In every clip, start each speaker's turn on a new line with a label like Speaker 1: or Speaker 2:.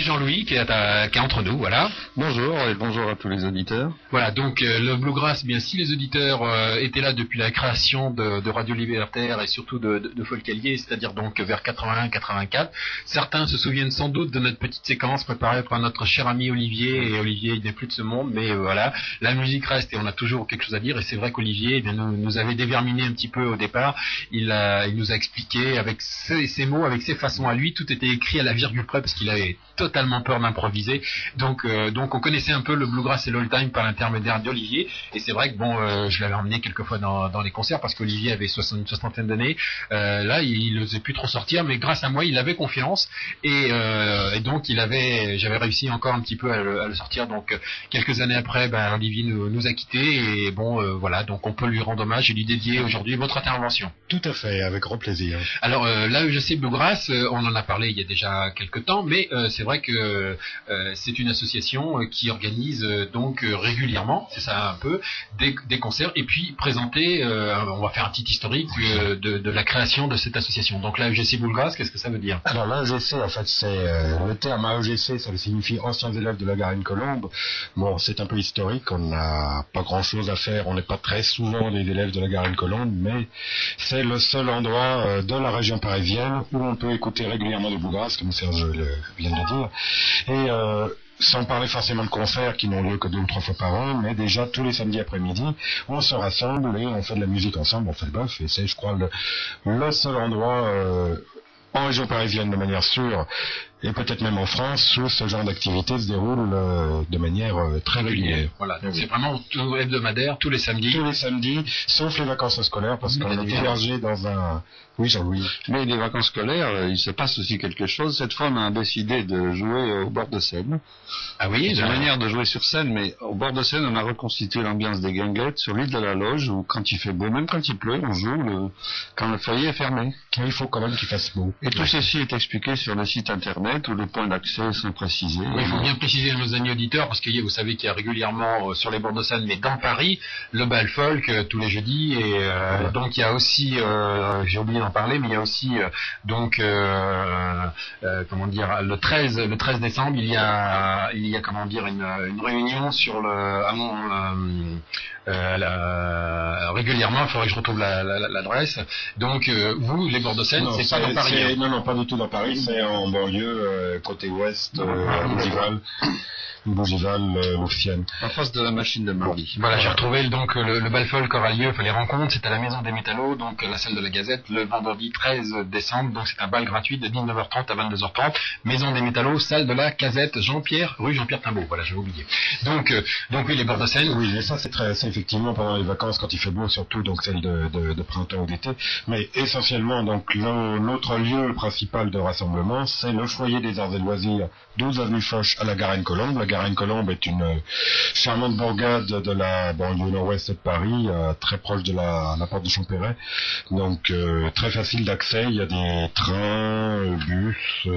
Speaker 1: Jean-Louis qui est entre nous, voilà.
Speaker 2: Bonjour et bonjour à tous les auditeurs.
Speaker 1: Voilà, donc le Bluegrass, bien si les auditeurs étaient là depuis la création de Radio Libertaire et surtout de Folk Allier, c'est-à-dire donc vers 81-84, certains se souviennent sans doute de notre petite séquence préparée par notre cher ami Olivier, et Olivier il n'est plus de ce monde, mais voilà, la musique reste et on a toujours quelque chose à dire, et c'est vrai qu'Olivier nous avait déverminé un petit peu au départ, il nous a expliqué avec ses mots, avec ses façons à lui, tout était écrit à la virgule près parce qu'il avait totalement peur d'improviser, donc on connaissait un peu le Bluegrass et l'old time par l'intermédiaire d'Olivier, et c'est vrai que je l'avais emmené quelquefois dans les concerts parce qu'Olivier avait une soixantaine d'années, là il n'osait plus trop sortir, mais grâce à moi il avait confiance, et donc j'avais réussi encore un petit peu à le sortir, donc quelques années après, Olivier nous a quittés, et voilà, donc on peut lui rendre hommage et lui dédier aujourd'hui votre intervention.
Speaker 3: Tout à fait, avec grand plaisir.
Speaker 1: Alors l'AEGC Bluegrass, on en a parlé il y a déjà quelques temps, mais c'est vrai que c'est une association qui organise donc régulièrement, c'est ça un peu, des concerts, et puis présenter, on va faire un petit historique de la création de cette association. Donc l'AEGC Bluegrass, qu'est-ce que ça veut dire?
Speaker 3: Alors l'AEGC, en fait, c'est le terme AEGC, ça signifie Anciens élèves de la Garenne-Colombe. Bon, c'est un peu historique, on n'a pas grand-chose à faire, on n'est pas très souvent des élèves de la Garenne-Colombe, mais c'est le seul endroit de la région parisienne où on peut écouter régulièrement du bluegrass, comme Serge vient de le dire. Et sans parler forcément de concerts qui n'ont lieu que 2 ou 3 fois par an, mais déjà tous les samedis après-midi, on se rassemble et on fait de la musique ensemble, on fait le bœuf, et c'est, je crois, le seul endroit en région parisienne de manière sûre, et peut-être même en France, où ce genre d'activité se déroule de manière très régulière.
Speaker 1: Voilà, donc c'est vraiment tout hebdomadaire, tous les samedis.
Speaker 3: Tous les samedis, sauf les vacances scolaires, parce qu'on est hébergé dans un... Oui, Jean-Louis.
Speaker 2: Mais les vacances scolaires, il se passe aussi quelque chose. Cette fois, on a décidé de jouer au bord de Seine.
Speaker 1: Ah oui,
Speaker 2: c'est une manière de jouer sur scène, mais au bord de Seine, on a reconstitué l'ambiance des guinguettes sur l'île de la Loge, où quand il fait beau, même quand il pleut, on joue quand le foyer est fermé.
Speaker 3: Il faut quand même qu'il fasse beau.
Speaker 2: Et tout ceci est expliqué sur le site internet, où les points d'accès sont précisés.
Speaker 1: Oui, il faut bien préciser à nos amis auditeurs, parce que vous savez qu'il y a régulièrement sur les bords de Seine, mais dans Paris, le bal folk tous les jeudis, et donc il y a aussi, j'ai oublié d'en parler, mais il y a aussi comment dire, le 13 décembre, il y a comment dire une réunion sur régulièrement, il faudrait que je retrouve l'adresse. Donc vous, les bords de Seine, c'est pas dans Paris.
Speaker 3: Non, pas du tout dans Paris, c'est en banlieue, côté ouest, Bougival, Louvciennes.
Speaker 2: En face de la machine de Mardi.
Speaker 1: Voilà, j'ai retrouvé donc le bal folk aura lieu, les rencontres, c'est à la Maison des Métallos, donc la salle de la Gazette, le vendredi 13 décembre, donc c'est un bal gratuit de 19h30 à 22h30, Maison des Métallos, salle de la Gazette, rue Jean-Pierre Timbaud, voilà, j'avais oublié. Donc oui, les bords de Seine.
Speaker 3: Oui, mais ça c'est effectivement pendant les vacances, quand il fait beau, surtout donc celle de printemps ou d'été, mais essentiellement donc notre lieu principal de rassemblement, c'est le foyer des arts et loisirs, 12 avenue Foch à la Garenne-Colombe. La Garenne-Colombe est une charmante bourgade de la banlieue nord-ouest de Paris, très proche de la porte de Champéret, donc très facile d'accès, il y a des trains, bus...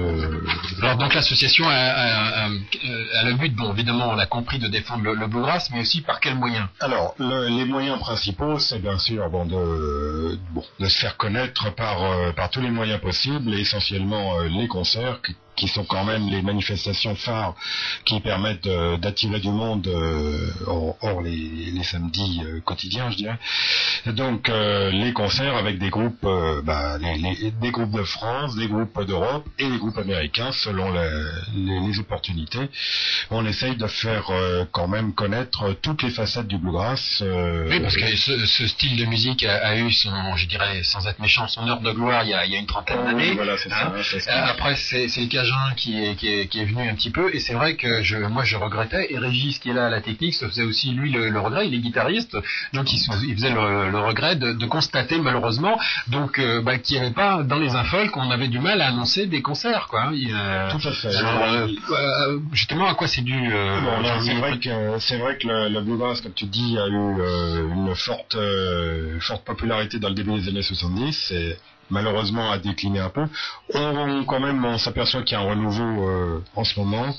Speaker 1: Alors donc l'association a le but, bon évidemment on l'a compris, de défendre le bluegrass, mais aussi par quels moyens?
Speaker 3: Alors les moyens principaux, c'est bien sûr de se faire connaître par tous les moyens possibles, et essentiellement les concerts qui sont quand même les manifestations phares qui permettent d'attirer du monde hors les samedis quotidiens, je dirais. Donc les concerts avec des groupes, des groupes de France, des groupes d'Europe et des groupes américains selon les opportunités. On essaye de faire quand même connaître toutes les facettes du bluegrass.
Speaker 1: Oui, parce que ce style de musique a eu je dirais, sans être méchant, son heure de gloire il y a une trentaine d'années.
Speaker 3: Voilà, c'est ça.
Speaker 1: Après c'est le Cajun qui est venu un petit peu, et c'est vrai que moi je regrettais, et Régis qui est là à la technique se faisait aussi lui le regret, il est guitariste, donc il faisait le regret de constater malheureusement donc qu'il n'y avait pas dans les infolk, qu'on avait du mal à annoncer des concerts, quoi.
Speaker 3: Tout à fait.
Speaker 1: Justement, à quoi c'est dû
Speaker 3: c'est vrai que le bluegrass, comme tu dis, a eu une forte popularité dans le début des années 70, et malheureusement a décliné un peu. On s'aperçoit qu'il y a un renouveau en ce moment.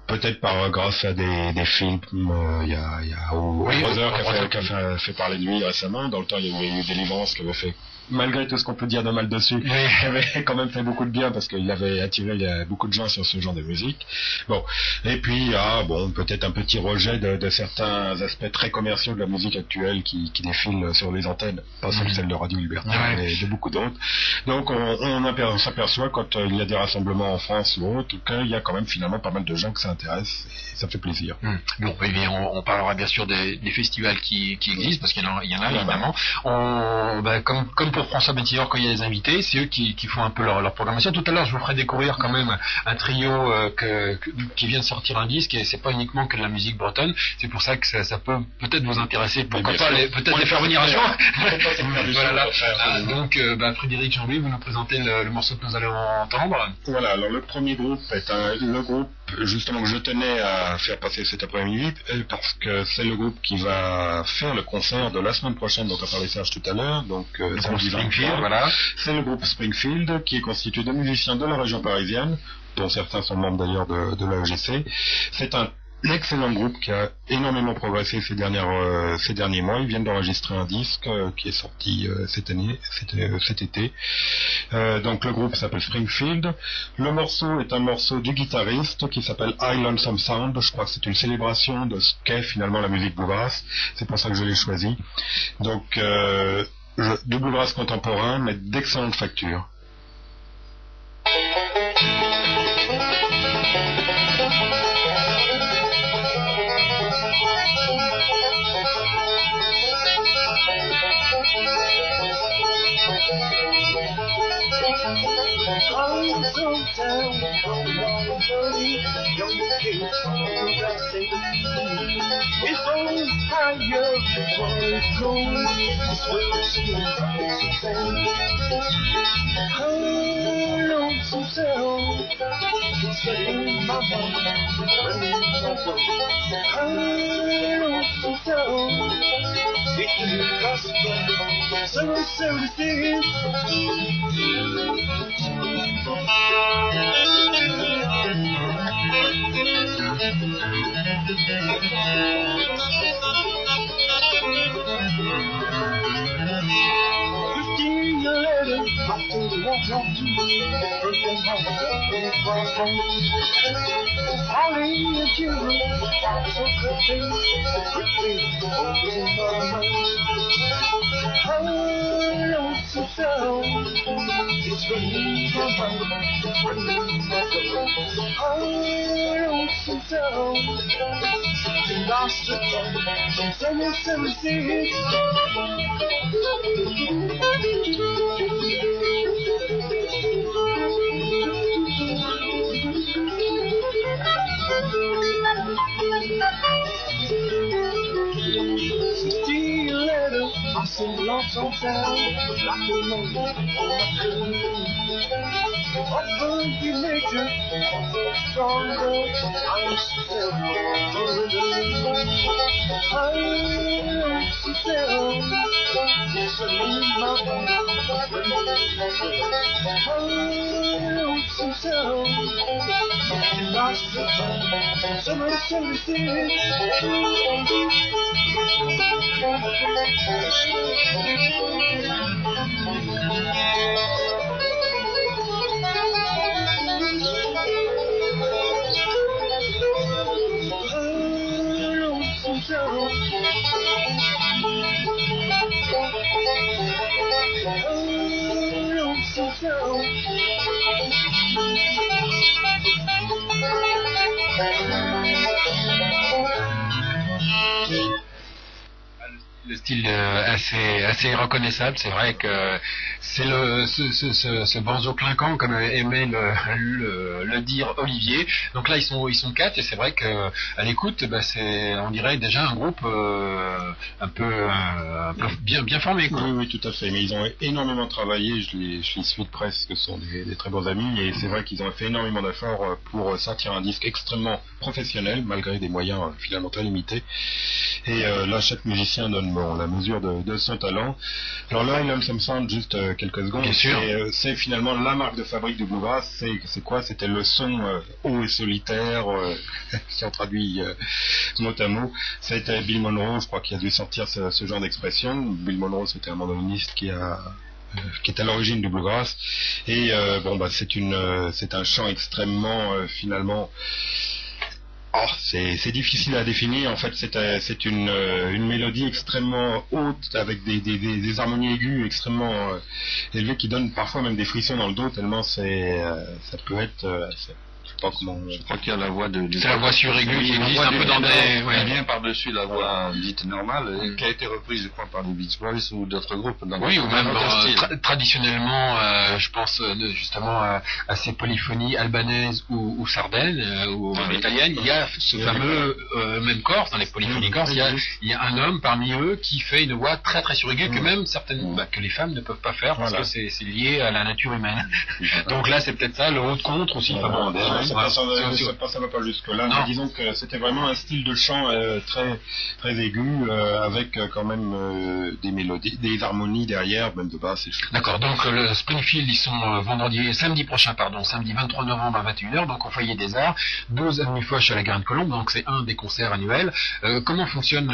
Speaker 3: Peut-être grâce à des films, il y a Brother qui a fait parler de lui récemment. Dans le temps, il y avait eu Délivrance qui avait fait malgré tout ce qu'on peut dire de mal dessus, il avait quand même fait beaucoup de bien parce qu'il avait attiré beaucoup de gens sur ce genre de musique. Bon, et puis peut-être un petit rejet de certains aspects très commerciaux de la musique actuelle qui défilent sur les antennes, pas seulement celle de Radio Libertaire, mais de beaucoup d'autres. Donc on s'aperçoit quand il y a des rassemblements en France ou autre, qu'il y a quand même finalement pas mal de gens que ça intéresse, et ça fait plaisir.
Speaker 1: Bon, on parlera bien sûr des festivals qui existent, parce qu'il y en a évidemment. Comme pour François Métilleur, quand il y a des invités, c'est eux qui font un peu leur programmation. Tout à l'heure, je vous ferai découvrir quand même un trio qui vient de sortir un disque, et c'est pas uniquement que de la musique bretonne. C'est pour ça que ça peut peut-être vous intéresser. Pourquoi pas peut-être les faire venir un jour. Donc, Frédéric Jean-Louis, vous nous présentez le morceau que nous allons entendre.
Speaker 3: Voilà, alors le premier groupe est le groupe justement que je tenais à faire passer cet après-midi, parce que c'est le groupe qui va faire le concert de la semaine prochaine dont a parlé Serge tout à l'heure, donc
Speaker 1: Springfield, voilà.
Speaker 3: C'est le groupe Springfield, qui est constitué de musiciens de la région parisienne, dont certains sont membres d'ailleurs de l'AEGC. C'est un excellent groupe qui a énormément progressé ces derniers mois. Ils viennent d'enregistrer un disque qui est sorti cet été. Donc le groupe s'appelle Springfield. Le morceau est un morceau du guitariste qui s'appelle I Lonesome Sound. Je crois que c'est une célébration de ce qu'est finalement la musique bluegrass. C'est pour ça que je l'ai choisi. Donc du bluegrass contemporain, mais d'excellente facture.
Speaker 4: It's only higher before it goes. It's lonesome sound. It's in my mind. Lonesome sound. It's in the gospel. So sing. I sing lonesome sound, like a moon on my coon. Often be nature, stronger, I'm still I'm still, it's a new mountain, I'm still, lost the time, summer
Speaker 1: Le style assez reconnaissable, c'est vrai que c'est ce banjo clinquant comme aimait le dire Olivier. Donc là ils sont quatre et c'est vrai que à l'écoute on dirait déjà un groupe un peu bien formé quoi.
Speaker 3: Oui, tout à fait, mais ils ont énormément travaillé, je les suis de près, ce sont des très bons amis, et c'est vrai qu'ils ont fait énormément d'efforts pour sortir un disque extrêmement professionnel malgré des moyens finalement très limités. Et là chaque musicien donne la mesure de son talent. Alors là, Lonesome Sound, juste quelques secondes, c'est finalement la marque de fabrique du bluegrass. C'est quoi? C'était le son haut et solitaire, si on traduit mot à mot. C'était Bill Monroe, je crois, qui a dû sortir ce genre d'expression. Bill Monroe, c'était un mandoloniste qui a qui est à l'origine du bluegrass. Et c'est un chant extrêmement finalement. C'est difficile à définir. En fait, c'est une mélodie extrêmement haute avec des harmonies aiguës extrêmement élevées qui donnent parfois même des frissons dans le dos tellement ça peut être.
Speaker 2: Je crois qu'il y a la voix
Speaker 1: c'est la voix suraiguë qui existe un peu dans des...
Speaker 2: Ouais. Bien par-dessus la voix dite normale, qui a été reprise, je crois, par les Beach Boys ou d'autres groupes.
Speaker 1: Oui, ou même traditionnellement, je pense justement à ces polyphonies albanaises ou sardaines ou italiennes, il y a ce fameux, même corse, dans les polyphonies corse, il y a un homme parmi eux qui fait une voix très très suraiguë que même certaines, que les femmes ne peuvent pas faire parce que c'est lié à la nature humaine. Donc là, c'est peut-être ça, le haut de contre aussi.
Speaker 3: Ça va pas jusque là, mais disons que c'était vraiment un style de chant très très aigu avec quand même des mélodies, des harmonies derrière, même de basse.
Speaker 1: D'accord. Donc le Springfield, ils sont samedi 23 novembre à 21h, donc au Foyer des Arts, 12 avenue Foch à la Garenne-Colombes, donc c'est un des concerts annuels. Comment fonctionne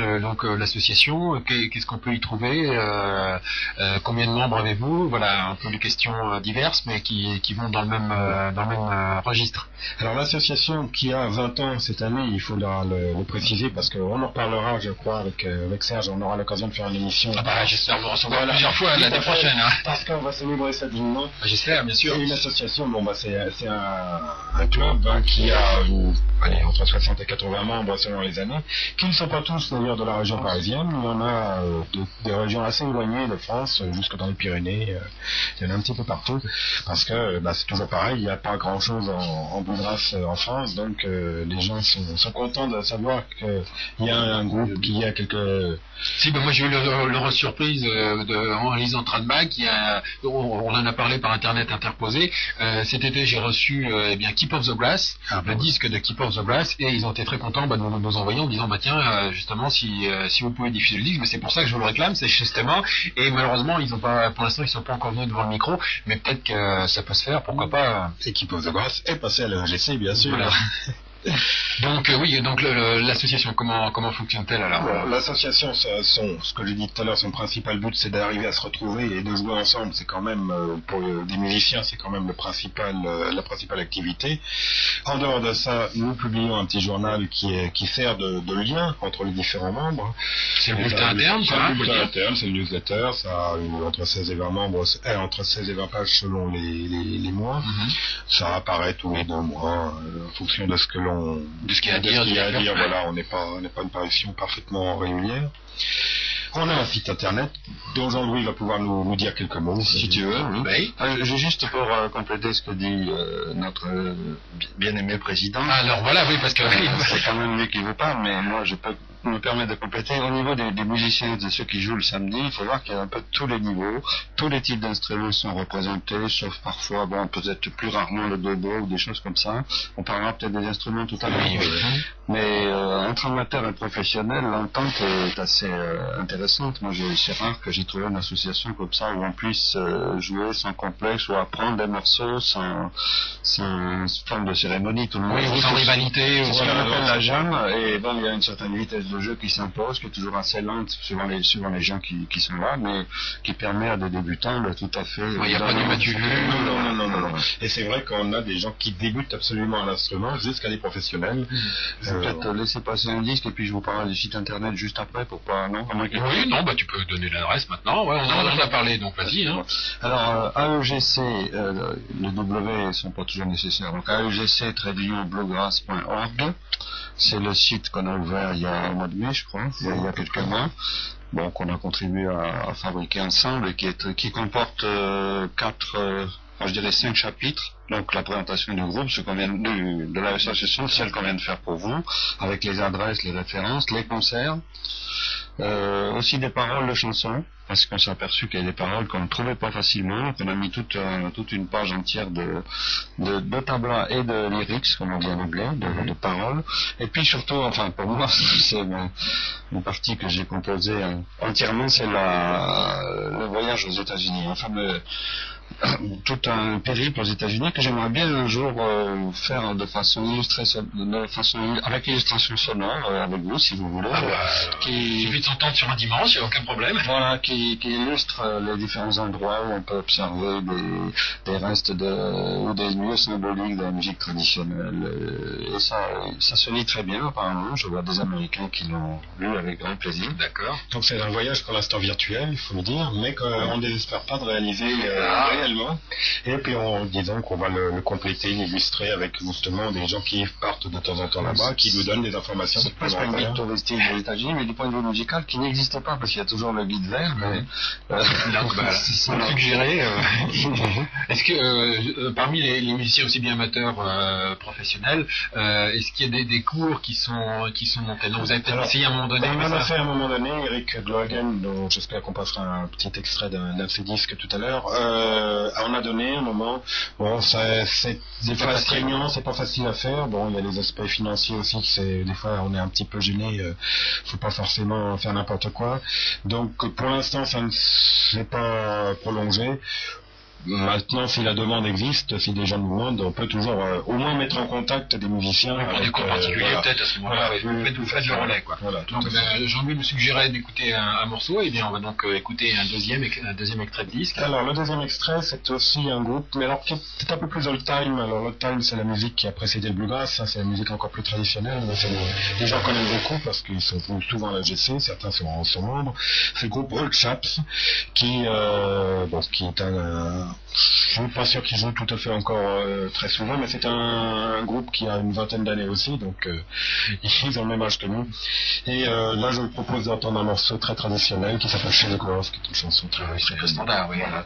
Speaker 1: l'association? Qu'est-ce qu'on peut y trouver? Combien de membres avez-vous? Voilà, un peu de questions diverses, mais qui vont dans le même registre.
Speaker 3: Alors l'association qui a 20 ans cette année, il faudra le préciser parce qu'on en reparlera, je crois, avec Serge, on aura l'occasion de faire une émission.
Speaker 1: J'espère vous recevoir plusieurs fois l'année prochaine.
Speaker 3: Parce qu'on va célébrer cette journée.
Speaker 1: J'espère, bien sûr.
Speaker 3: C'est une association, c'est un club qui a entre 60 et 80 membres selon les années, qui ne sont pas tous d'ailleurs de la région parisienne. Il y en a des régions assez éloignées de France, jusque dans les Pyrénées. Il y en a un petit peu partout, parce que c'est toujours pareil, il n'y a pas grand-chose en bluegrass en France, donc les gens sont contents de savoir qu'il y a un groupe qui a quelques...
Speaker 1: Si, moi j'ai eu l'heureuse surprise en lisant Tradbag, on en a parlé par internet interposé. Cet été j'ai reçu Keep of the Grass, le disque de Keep of the Grass, et ils ont été très contents de nous envoyer en disant tiens, justement si vous pouvez diffuser le disque, mais c'est pour ça que je vous le réclame, c'est justement. Et malheureusement pour l'instant ils sont pas encore venus devant le micro, mais peut-être que ça peut se faire, pourquoi pas.
Speaker 3: Et Keep of the Grass est passé à l'EGC bien sûr.
Speaker 1: Voilà. Donc l'association, comment fonctionne-t-elle alors?
Speaker 3: L'association, ce que j'ai dit tout à l'heure, son principal but, c'est d'arriver à se retrouver et de jouer ensemble. C'est quand même pour des musiciens, c'est quand même la principale activité. En dehors de ça, nous publions un petit journal qui sert de lien entre les différents membres.
Speaker 1: C'est le bulletin interne,
Speaker 3: c'est le bulletin interne, c'est le newsletter. Ça a entre 16 et 20 membres, entre 16 et 20 pages selon les mois. Ça apparaît tous les 2 mois en fonction de ce que l'on
Speaker 1: de ce qu'il y a à dire,
Speaker 3: voilà, on n'est pas une parution parfaitement régulière. On a un site internet dont Jean-Louis va pouvoir nous dire quelques mots, si tu veux.
Speaker 2: Oui. J'ai juste pour compléter ce que dit notre bien-aimé président.
Speaker 1: Alors voilà, oui, parce que
Speaker 2: c'est quand même lui qui veut pas, mais moi je peux me permettre de compléter. Au niveau des musiciens, de ceux qui jouent le samedi, il faut voir qu'il y a un peu de tous les niveaux. Tous les types d'instruments sont représentés, sauf parfois, peut-être plus rarement le dobro ou des choses comme ça. On parlera peut-être des instruments tout à l'heure. Mais entre amateurs et professionnels, l'entente est assez intéressante. Moi, c'est rare que j'ai trouvé une association comme ça où on puisse jouer sans complexe ou apprendre des morceaux sans forme de cérémonie. Tout le monde
Speaker 1: sans rivalité.
Speaker 2: C'est ce qu'on appelle la jam. Et il y a une certaine vitesse de jeu qui s'impose, qui est toujours assez lente suivant les gens qui sont là, mais qui permet à des débutants de tout à fait...
Speaker 1: Il n'y a pas du matu.
Speaker 3: Non. Et c'est vrai qu'on a des gens qui débutent absolument à l'instrument jusqu'à des professionnels.
Speaker 2: Je vais peut-être laisser passer un disque et puis je vous parlerai du site internet juste après pour pas...
Speaker 1: tu peux donner l'adresse maintenant. Ouais, on en a parlé, donc vas-y.
Speaker 2: Alors, AEGC, les W sont pas toujours nécessaires. Donc, AEGC-bluegrass.org, c'est le site qu'on a ouvert il y a un mois de mai, je crois, il y a quelques mois. Qu'on a contribué à fabriquer ensemble et qui comporte 5 chapitres. Donc la présentation du groupe, ce qu'on vient de l'association, celle qu'on vient de faire pour vous, avec les adresses, les références, les concerts, aussi des paroles de chansons, parce qu'on s'est aperçu qu'il y a des paroles qu'on ne trouvait pas facilement, qu'on a mis toute une page entière de tablas et de lyrics, comme on dit en anglais, de paroles. Et puis surtout, pour moi, c'est une partie que j'ai composée entièrement, c'est le voyage aux États-Unis. Tout un périple aux États-Unis que j'aimerais bien un jour faire de façon illustrée, avec illustration sonore avec vous si vous voulez.
Speaker 1: Il suffit de s'entendre sur un dimanche, il n'y a aucun problème.
Speaker 2: Voilà, qui qui illustre les différents endroits où on peut observer des restes ou des lieux symboliques de la musique traditionnelle. Et ça se lit très bien, apparemment. Je vois des Américains qui l'ont lu avec grand plaisir.
Speaker 1: D'accord.
Speaker 3: Donc c'est un voyage pour l'instant virtuel, il faut le dire, mais qu'on ne désespère pas de réaliser réellement. Et puis disons qu'on va le compléter, l'illustrer avec justement des gens qui partent de temps en temps là-bas, qui nous donnent des informations.
Speaker 2: C'est presque un guide touristique des États-Unis, mais du point de vue musical, qui n'existe pas, parce qu'il y a toujours le guide vert. Mais,
Speaker 1: donc, c'est suggéré. Est-ce que parmi les musiciens aussi bien amateurs professionnels, est-ce qu'il y a des cours qui sont montés? Non, vous avez peut-être essayé à un moment donné.
Speaker 3: On en a fait à un moment donné, Eric Glohagen, dont j'espère qu'on passera un petit extrait d'un de ses disques tout à l'heure, on a donné un moment. Bon, c'est des fois astreignant, c'est pas facile à faire. Bon, il y a les aspects financiers aussi, des fois on est un petit peu gêné, faut pas forcément faire n'importe quoi. Donc pour l'instant ça ne s'est pas prolongé. Maintenant, si la demande existe, si des gens nous demandent, on peut toujours au moins mettre en contact des musiciens.
Speaker 1: Pour des cours particuliers, peut-être à ce moment-là, vous faites le relais, quoi.
Speaker 3: Voilà,
Speaker 1: donc Jean-Louis me suggérait d'écouter un morceau, et bien on va donc écouter un deuxième extrait de disque.
Speaker 3: Alors le deuxième extrait, c'est aussi un groupe, mais alors qui est un peu plus old time. Alors l'old time, c'est la musique qui a précédé le bluegrass, ça c'est la musique encore plus traditionnelle, mais les gens connaissent beaucoup parce qu'ils sont souvent à la GC, certains sont membres. C'est le groupe Old Chaps qui est je suis pas sûr qu'ils jouent tout à fait encore très souvent, mais c'est un groupe qui a une vingtaine d'années aussi, donc ils ont le même âge que nous. Et là, je vous propose d'entendre un morceau très traditionnel qui s'appelle Chez le Grove, qui est une chanson très
Speaker 1: standard, oui. Voilà.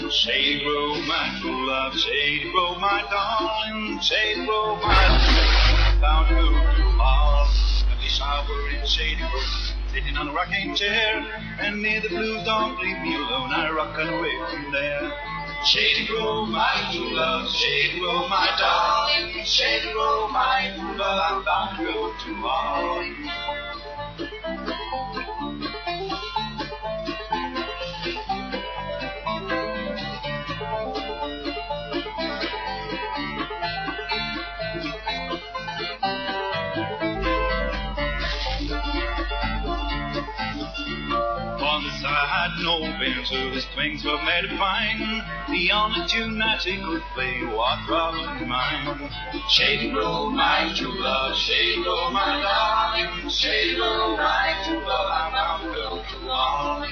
Speaker 5: Shady Grove, my true love, Shady Grove, my darling, Shady Grove, my love, bound to go too far. I wish I were in Shady Grove, sitting on a rocking chair, and near the blues don't leave me alone, I rock and away from there. Shady Grove, my true love, Shady Grove, my darling, Shady Grove, my true love, I'm bound to go too far. I had no bands, so the strings were made of fine. The only tune that he could play was probably mine. Shady Grove, my true love, Shady Grove, my darling, Shady Grove, my true love, I'm bound to go too long.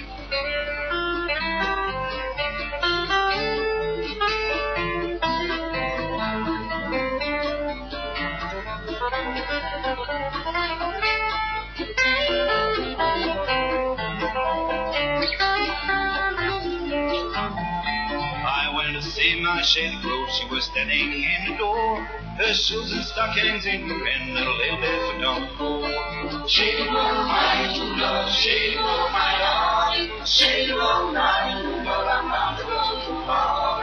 Speaker 5: See my Shady Grove, she was standing in the door, her shoes and stockings in her hand, and a little bit for down. Shady Grove, my true love, Shady Grove, my darling, Shady Grove, my true love, I'm bound to go too far.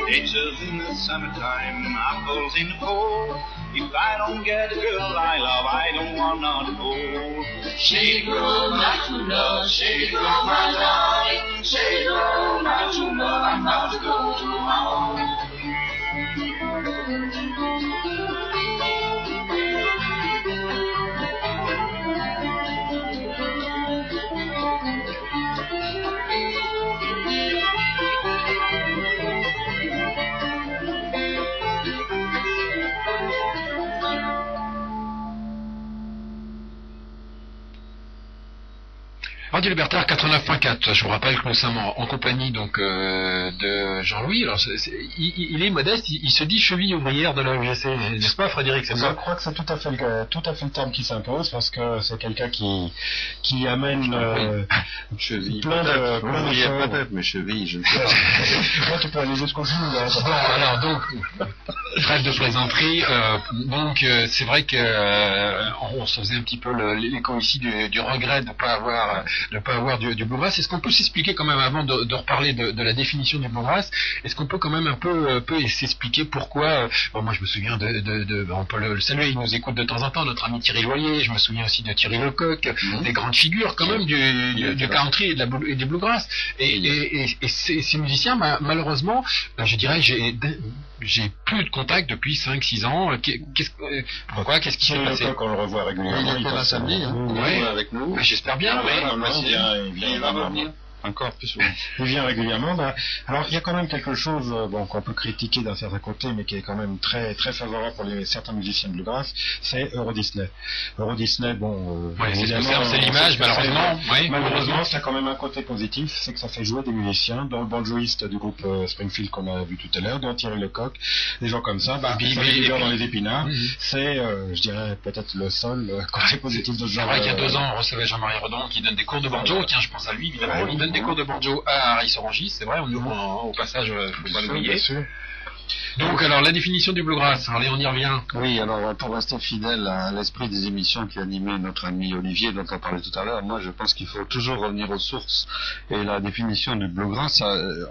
Speaker 5: Peaches in the summertime, apples in the fall. If I don't get a girl I love, I don't want none to go. Shady Grove, my true love, Shady Grove, my darling, Shady Grove, my true love, I'm about to go too long.
Speaker 1: Radio Libertaire 89.4. Je vous rappelle que nous sommes en compagnie donc de Jean-Louis. Alors il est modeste, il se dit cheville ouvrière de la UGC, n'est-ce pas, Frédéric?
Speaker 3: Je crois que c'est tout à fait le terme qui s'impose, parce que c'est quelqu'un qui amène
Speaker 2: Cheville,
Speaker 3: plein de choses.
Speaker 2: peut-être, mais cheville, je ne sais pas.
Speaker 3: Là, tu peux aller jusqu'au genou.
Speaker 1: Bon, alors donc, trêve de plaisanterie. Donc c'est vrai que on se faisait un petit peu l'écho ici du regret de ne pas avoir du bluegrass. Est-ce qu'on peut s'expliquer quand même, avant de reparler de la définition du bluegrass, est-ce qu'on peut quand même un peu s'expliquer pourquoi moi je me souviens on peut le saluer, il nous écoute de temps en temps, notre ami Thierry Loyer, je me souviens aussi de Thierry Lecoq, des grandes figures quand même du country et du bluegrass. Et ces musiciens, malheureusement, je dirais, j'ai plus de contact depuis 5-6 ans. Pourquoi? Qu'est-ce qui s'est passé?
Speaker 3: On le revoit régulièrement.
Speaker 2: Il était là samedi, avec nous.
Speaker 1: J'espère bien,
Speaker 3: il vient revenir.
Speaker 2: Encore plus souvent.
Speaker 3: Il vient régulièrement. Alors il y a quand même quelque chose qu'on peut critiquer d'un certain côté, mais qui est quand même très très favorable pour certains musiciens de bluegrass, c'est Euro Disney. Euro Disney,
Speaker 1: c'est l'image, malheureusement.
Speaker 3: Malheureusement, ça a quand même un côté positif, c'est que ça fait jouer des musiciens, dont le banjoiste du groupe Springfield qu'on a vu tout à l'heure, dont Thierry Lecoq, des gens comme ça. Dans les épinards, c'est, je dirais, peut-être le seul côté positif de ce genre.
Speaker 1: C'est vrai qu'il y a 2 ans, on recevait Jean-Marie Redon qui donne des cours de banjo. Tiens, je pense à lui, évidemment. Il donne des cours de banjo à Harry-Sorangis, c'est vrai, au passage, faut pas l'oublier. Donc, alors, la définition du bluegrass, allez, on y revient.
Speaker 2: Oui, alors, pour rester fidèle à l'esprit des émissions qui animaient notre ami Olivier, dont on parlait tout à l'heure, moi, je pense qu'il faut toujours revenir aux sources. Et la définition du bluegrass,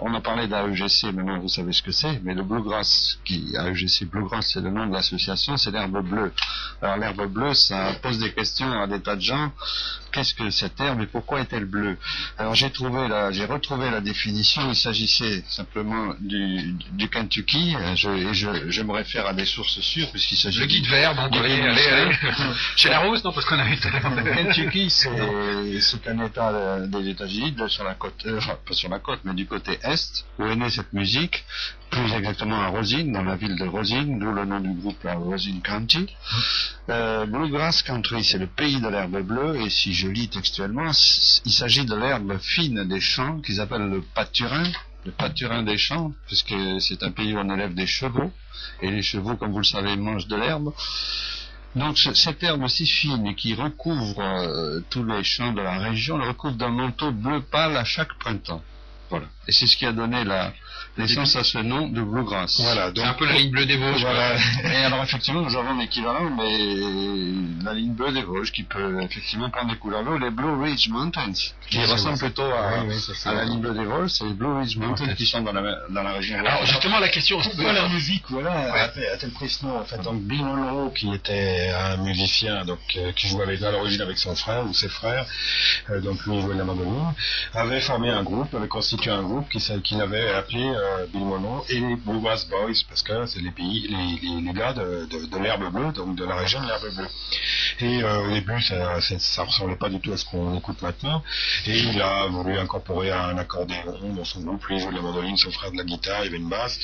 Speaker 2: on a parlé d'AEGC, maintenant vous savez ce que c'est, mais le bluegrass, AEGC Bluegrass, c'est le nom de l'association, c'est l'herbe bleue. Alors, l'herbe bleue, ça pose des questions à des tas de gens. Qu'est-ce que cette herbe et pourquoi est-elle bleue? Alors, j'ai retrouvé la définition. Il s'agissait simplement du Kentucky. Je me réfère à des sources sûres, puisqu'il s'agit
Speaker 1: le guide vert, donc allez. Chez la Rousse, non, parce qu'on avait
Speaker 2: Kentucky, c'est un état des États-Unis, sur la côte, pas sur la côte, mais du côté est, où est née cette musique, plus exactement à Rosine, dans la ville de Rosine, d'où le nom du groupe, la Rosine County. Bluegrass Country, c'est le pays de l'herbe bleue, et si je lis textuellement, il s'agit de l'herbe fine des champs, qu'ils appellent le pâturin des champs, puisque c'est un pays où on élève des chevaux, et les chevaux, comme vous le savez, mangent de l'herbe. Donc cette herbe aussi fine et qui recouvre tous les champs de la région, le recouvre d'un manteau bleu pâle à chaque printemps. Voilà. Et c'est ce qui a donné naissance à ce nom de bluegrass.
Speaker 3: Voilà,
Speaker 1: donc c'est un peu la ligne bleue des Vosges.
Speaker 2: Voilà. Et alors effectivement, nous avons l'équivalent, mais la ligne bleue des Vosges qui peut effectivement prendre des couleurs bleues, les Blue Ridge Mountains, qui ressemblent plutôt à la ligne bleue des Vosges, c'est les Blue Ridge Mountains qui sont dans la région.
Speaker 1: Alors justement, la question.
Speaker 3: La musique, a-t-elle pris ce nom en fait? Donc Bill Monroe, qui était un musicien, donc qui jouait à l'origine avec son frère ou ses frères, donc lui jouait la mandoline, avait formé un groupe, avait constitué un groupe qu'il avait appelé Bill Monroe et les Bluegrass Boys, parce que c'est les gars de l'herbe bleue, donc de la région de l'herbe bleue. Et au début, ça ressemblait pas du tout à ce qu'on écoute maintenant, et il a voulu incorporer un accordéon dans son groupe. Lui, il jouait de la mandoline, son frère de la guitare, il y avait une basse,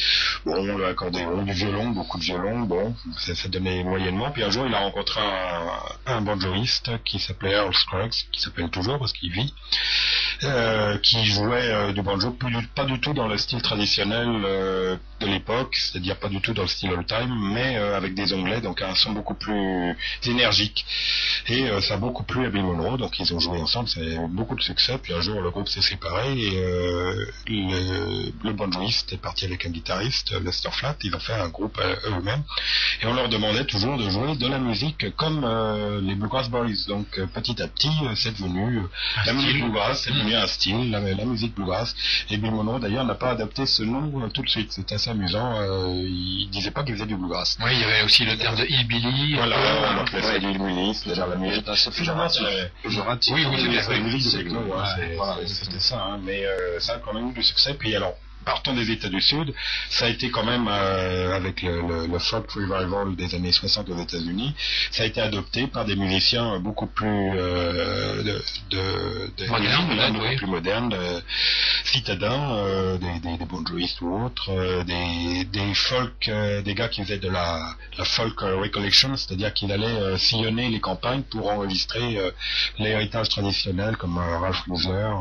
Speaker 3: l'accordéon, du violon, beaucoup de violon, ça donnait moyennement. Puis un jour, il a rencontré un banjoiste qui s'appelait Earl Scruggs, qui s'appelle toujours parce qu'il vit, qui jouait du banjo, pas du tout dans le style traditionnel de l'époque, c'est-à-dire pas du tout dans le style old time, mais avec des onglets, donc un son beaucoup plus énergique. Et ça a beaucoup plu à Bill Monroe, donc ils ont joué ensemble, ça a eu beaucoup de succès. Puis un jour, le groupe s'est séparé et le banjoiste est parti avec un guitariste, Lester Flatt. Ils ont fait un groupe eux-mêmes, et on leur demandait toujours de jouer de la musique comme les Bluegrass Boys. Donc petit à petit, c'est devenu la musique bluegrass, c'est devenu un style, la musique bluegrass. Et Bill Monroe d'ailleurs n'a pas adapté ce nom tout de suite. C'est assez amusant. Il disait pas qu'il faisait du bluegrass.
Speaker 1: Oui, il y avait aussi le terme de hillbilly.
Speaker 3: Voilà, on appelait ça du hillbilly, c'est-à-dire la musique. Oui, c'est la musique de techno. C'était ça, mais ça a quand même eu du succès. Puis alors, partant des États du Sud, ça a été quand même, avec le folk revival des années 60 aux États-Unis, ça a été adopté par des musiciens beaucoup plus plus modernes, citadins, des Bon Jovistes ou autres, des folk, des gars qui faisaient de la folk recollection, c'est-à-dire qu'ils allaient sillonner les campagnes pour enregistrer l'héritage traditionnel, comme Ralph Loosler,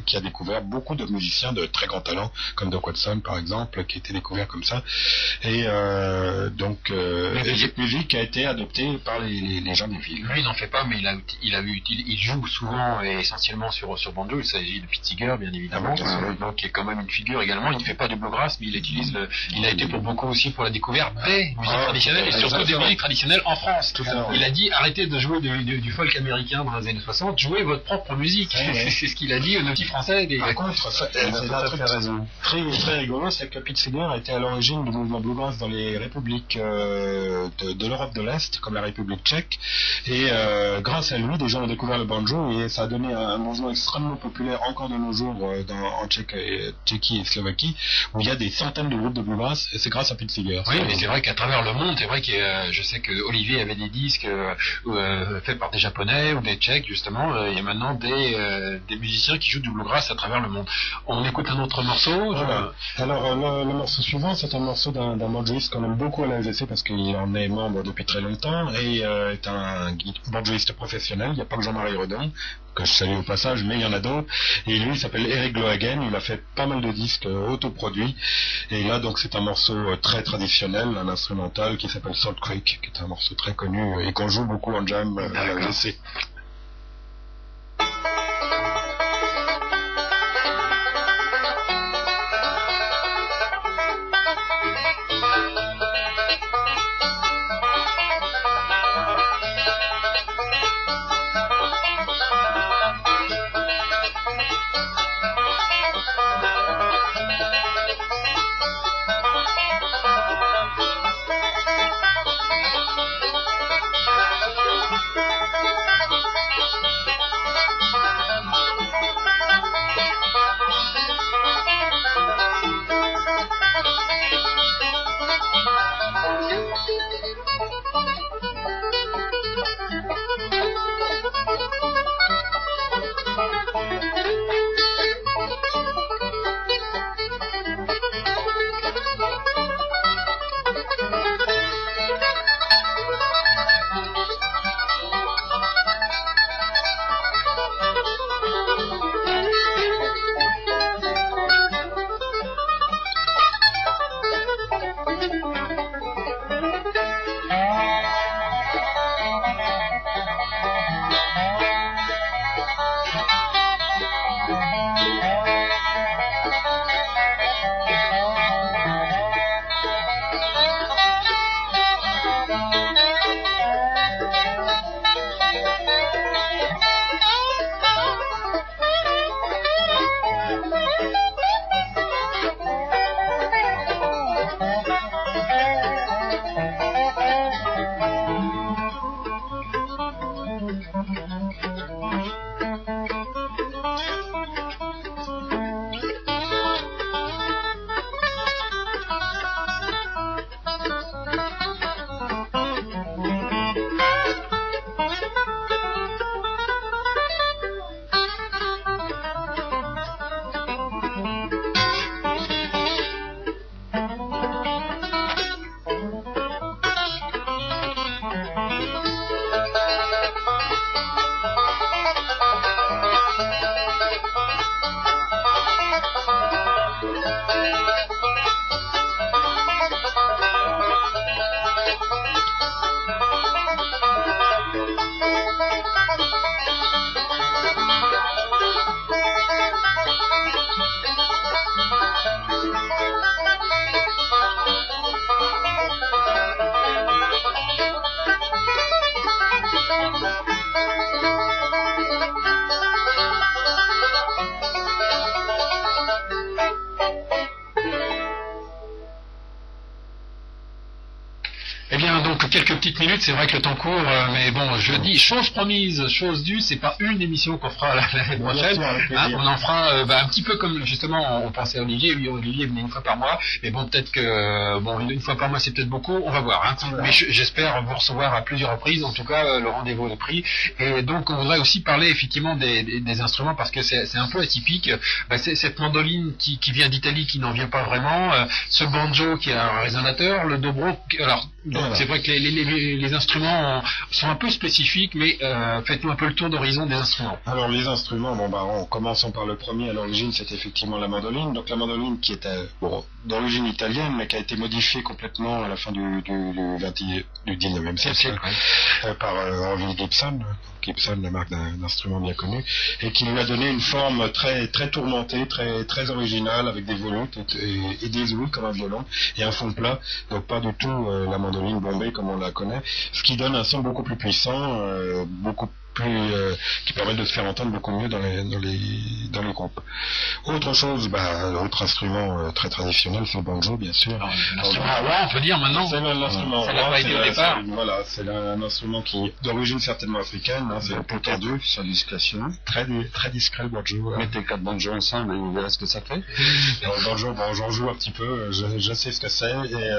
Speaker 3: qui a découvert beaucoup de musiciens de très grand talent, comme Doc Watson par exemple, qui a été découvert comme ça. Et donc cette musique a été adoptée par les gens des villes.
Speaker 1: Lui, il n'en fait pas, mais il joue souvent et essentiellement sur banjo. Il s'agit de Pete Seeger, bien évidemment, donc qui est quand même une figure également. Il ne fait pas du bluegrass, mais il a été pour beaucoup aussi pour la découverte des musiques traditionnelles et surtout des musiques traditionnelles en France. Il a dit arrêtez de jouer du folk américain dans les années 60, jouez votre propre musique. C'est ce qu'il a dit aux petits français.
Speaker 3: Par contre, c'est un truc très rigolo, c'est que Pete Seeger a été à l'origine du mouvement bluegrass dans les républiques de l'Europe de l'Est, comme la République tchèque, et grâce à lui, des gens ont découvert le banjo et ça a donné un mouvement extrêmement populaire encore de nos jours en Tchéquie et Slovaquie, où il y a des centaines de groupes de bluegrass, et c'est grâce à Pete Seeger.
Speaker 1: Oui, mais c'est vrai qu'à travers le monde, c'est vrai que je sais que Olivier avait des disques faits par des Japonais ou des Tchèques justement, il y a maintenant des musiciens qui jouent du bluegrass à travers le monde. On écoute un autre morceau.
Speaker 3: Alors le morceau suivant, c'est un morceau d'un banjoiste qu'on aime beaucoup à la FGC parce qu'il en est membre depuis très longtemps et est un banjoiste professionnel. Il n'y a pas que Jean-Marie Redon, que je salue au passage, mais il y en a d'autres. Et lui, il s'appelle Eric Glohagen. Il a fait pas mal de disques autoproduits. Et là, donc, c'est un morceau très traditionnel, un instrumental qui s'appelle Salt Creek, qui est un morceau très connu et qu'on joue beaucoup en jam à la FGC.
Speaker 1: Eh bien, donc, quelques petites minutes, c'est vrai que le temps court, mais bon, je dis, chose promise, chose due, c'est pas une émission qu'on fera l'année prochaine, on en fera, un petit peu comme, justement, on pensait à Olivier, Olivier venait une fois par mois, mais bon, peut-être que, une fois par mois, c'est peut-être beaucoup, on va voir, hein. Mais j'espère vous recevoir à plusieurs reprises, en tout cas, le rendez-vous est pris, et donc, on voudrait aussi parler, effectivement, des instruments, parce que c'est un peu atypique, c'est cette mandoline qui vient d'Italie, qui n'en vient pas vraiment, ce banjo qui est un résonateur, le dobro, alors, donc, c'est vrai que les instruments sont un peu spécifiques, mais faites-nous un peu le tour d'horizon des instruments.
Speaker 3: Alors les instruments, en commençant par le premier, à l'origine c'était effectivement la mandoline. Donc la mandoline qui était d'origine italienne, mais qui a été modifiée complètement à la fin du 19e siècle par Henry Gibson. Gibson, la marque d'instruments bien connue, et qui lui a donné une forme très très tourmentée, très très originale, avec des volutes et des ouïes comme un violon et un fond plat. Donc pas du tout la mandoline bombée comme on la connaît, ce qui donne un son beaucoup plus puissant, beaucoup plus qui permet de se faire entendre beaucoup mieux dans les groupes. Autre chose, autre instrument très traditionnel, c'est le banjo, bien sûr.
Speaker 1: On peut dire maintenant.
Speaker 3: C'est l'instrument.
Speaker 1: Ça n'a pas été au départ.
Speaker 3: Voilà, c'est un instrument qui est d'origine certainement africaine. C'est un peu tendu,
Speaker 2: sa discrétion.
Speaker 3: Très discret le banjo.
Speaker 2: Mettez 4 banjos ensemble et vous verrez ce que ça fait.
Speaker 3: Le banjo, j'en joue un petit peu. Je sais ce que c'est. Et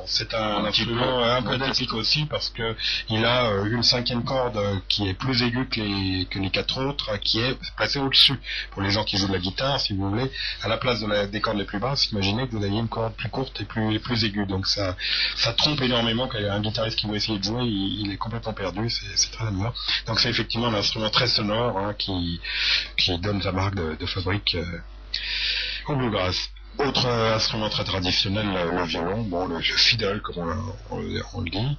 Speaker 3: c'est un instrument un peu atypique aussi parce que il a une 5e corde qui est plus aiguë que les 4 autres, qui est placée au-dessus. Pour les gens qui jouent de la guitare, si vous voulez, à la place des cordes les plus basses, imaginez que vous aviez une corde plus courte et plus aiguë. Donc ça trompe énormément. Quand il y a un guitariste qui veut essayer de jouer, il est complètement perdu. C'est très amusant. Donc c'est effectivement un instrument très sonore qui donne sa marque de fabrique au bluegrass. Autre instrument très traditionnel, le violon, le fiddle comme on le dit.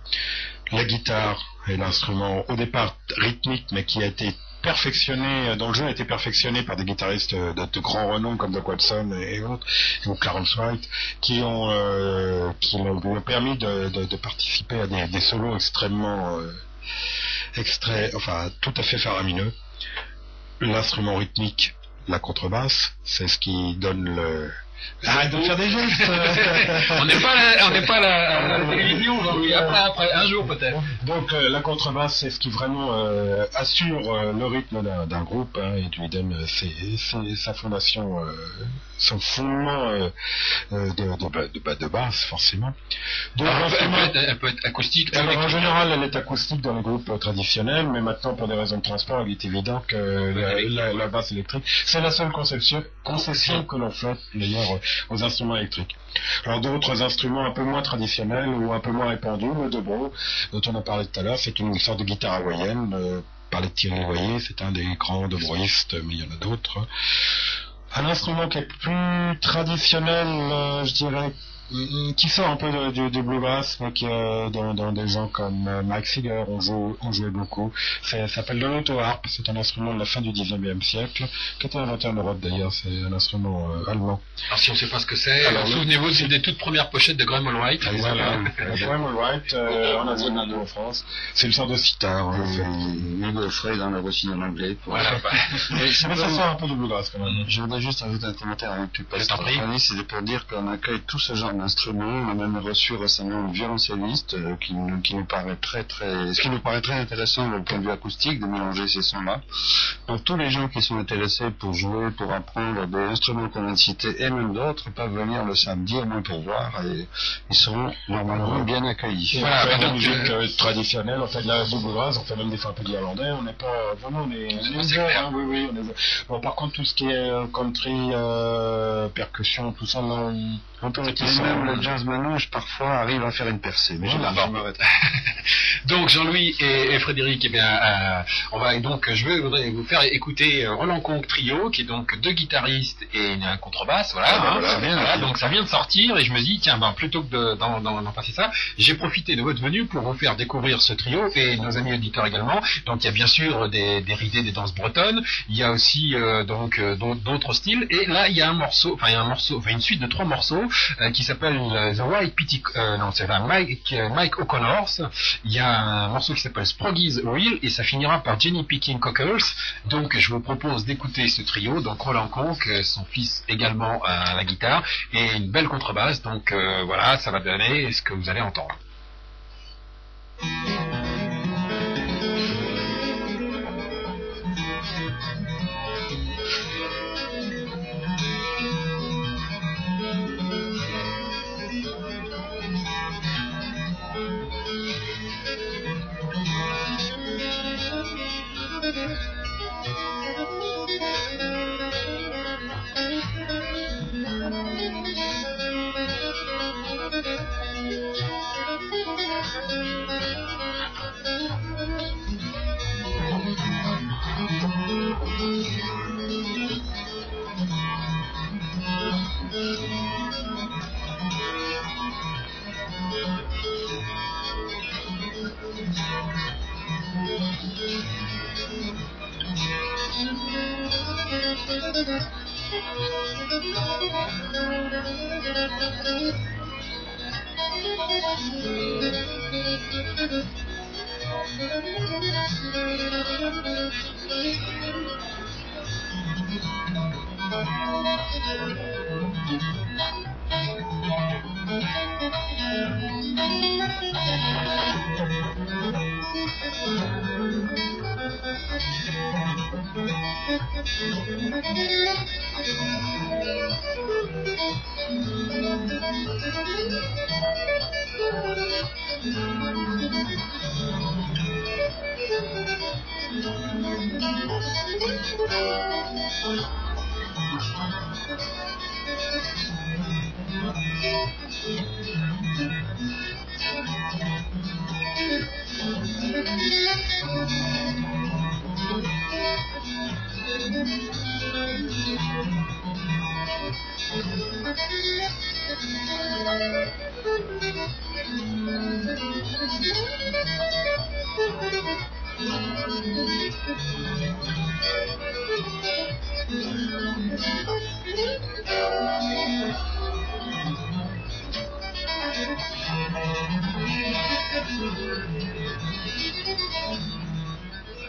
Speaker 3: La guitare est l'instrument au départ rythmique, mais qui a été perfectionné, dont le jeu a été perfectionné par des guitaristes de grand renom comme Doc Watson et autres, ou Clarence White, qui l'ont permis de participer à des solos extrêmement tout à fait faramineux. L'instrument rythmique, la contrebasse, c'est ce qui donne le... Arrête de faire des gestes.
Speaker 1: On n'est pas à la télévision aujourd'hui. Après, un jour peut-être.
Speaker 3: Donc la contrebasse, c'est ce qui vraiment assure le rythme d'un groupe et lui donne sa fondation, son fondement de basse forcément. Donc,
Speaker 1: elle peut être acoustique.
Speaker 3: Alors, en général, elle est acoustique dans les groupes traditionnels, mais maintenant pour des raisons de transport, il est évident que la basse électrique, c'est la seule concession que l'on fait d'ailleurs aux instruments électriques. Alors d'autres instruments un peu moins traditionnels ou un peu moins répandus, le dobro, dont on a parlé tout à l'heure, c'est une sorte de guitare hawaïenne, par les Thierry Loyer, c'est un des grands dobroïstes, mais il y en a d'autres. Un instrument qui est plus traditionnel, je dirais, qui sort un peu du bluegrass, mais qui dans des gens comme Mike Seeger on jouait beaucoup. Ça s'appelle le l'auto-harpe, c'est un instrument de la fin du 19e siècle, qui a été inventé en Europe d'ailleurs, c'est un instrument allemand.
Speaker 1: Alors si on ne sait pas ce que c'est, souvenez-vous, c'est une des toutes premières pochettes de Graham Allwright.
Speaker 3: Voilà, Graham Allwright, en Asie, en France. C'est une sorte de sitar, en fait.
Speaker 2: Hugo Frey dans le Rossi en anglais.
Speaker 1: Voilà.
Speaker 3: Mais ça sort un peu du bluegrass quand même.
Speaker 2: Je voudrais juste ajouter un commentaire avec tu passes. C'est pour dire qu'on accueille tout ce genre d'instruments. On a même reçu récemment un violoncelliste qui nous paraît ce qui nous paraît très intéressant au point de vue acoustique de mélanger ces sons-là. Donc tous les gens qui sont intéressés pour jouer, pour apprendre des instruments qu'on vient de citer et même d'autres peuvent venir le samedi au moins pour voir et ils seront normalement bien accueillis.
Speaker 3: Voilà, on fait de la musique traditionnelle, on fait de la bluegrass, on fait même des fois un peu d'irlandais, on n'est pas vraiment on est oui, on est... Bon, par contre tout ce qui est country, percussion, tout ça là on peut
Speaker 2: même le jazz manouche parfois arrive à faire une percée. Mais je m'arrête.
Speaker 1: Donc Jean-Louis et Frédéric, je voudrais vous faire écouter Roland Conque Trio, qui est donc 2 guitaristes et un contrebasse, voilà, donc ça vient de sortir et je me dis tiens plutôt que d'en passer ça, j'ai profité de votre venue pour vous faire découvrir ce trio et nos amis auditeurs également. Donc il y a bien sûr des ridés, des danses bretonnes, il y a aussi d'autres styles et là il y a une suite de 3 morceaux qui s'appelle The White Pity, c'est Mike O'Connors. Il y a un morceau qui s'appelle Sproggy's Reel et ça finira par Jenny Picking Cockles. Donc je vous propose d'écouter ce trio, donc Roland Conque, son fils également à la guitare et une belle contrebasse. Donc voilà, ça va donner ce que vous allez entendre.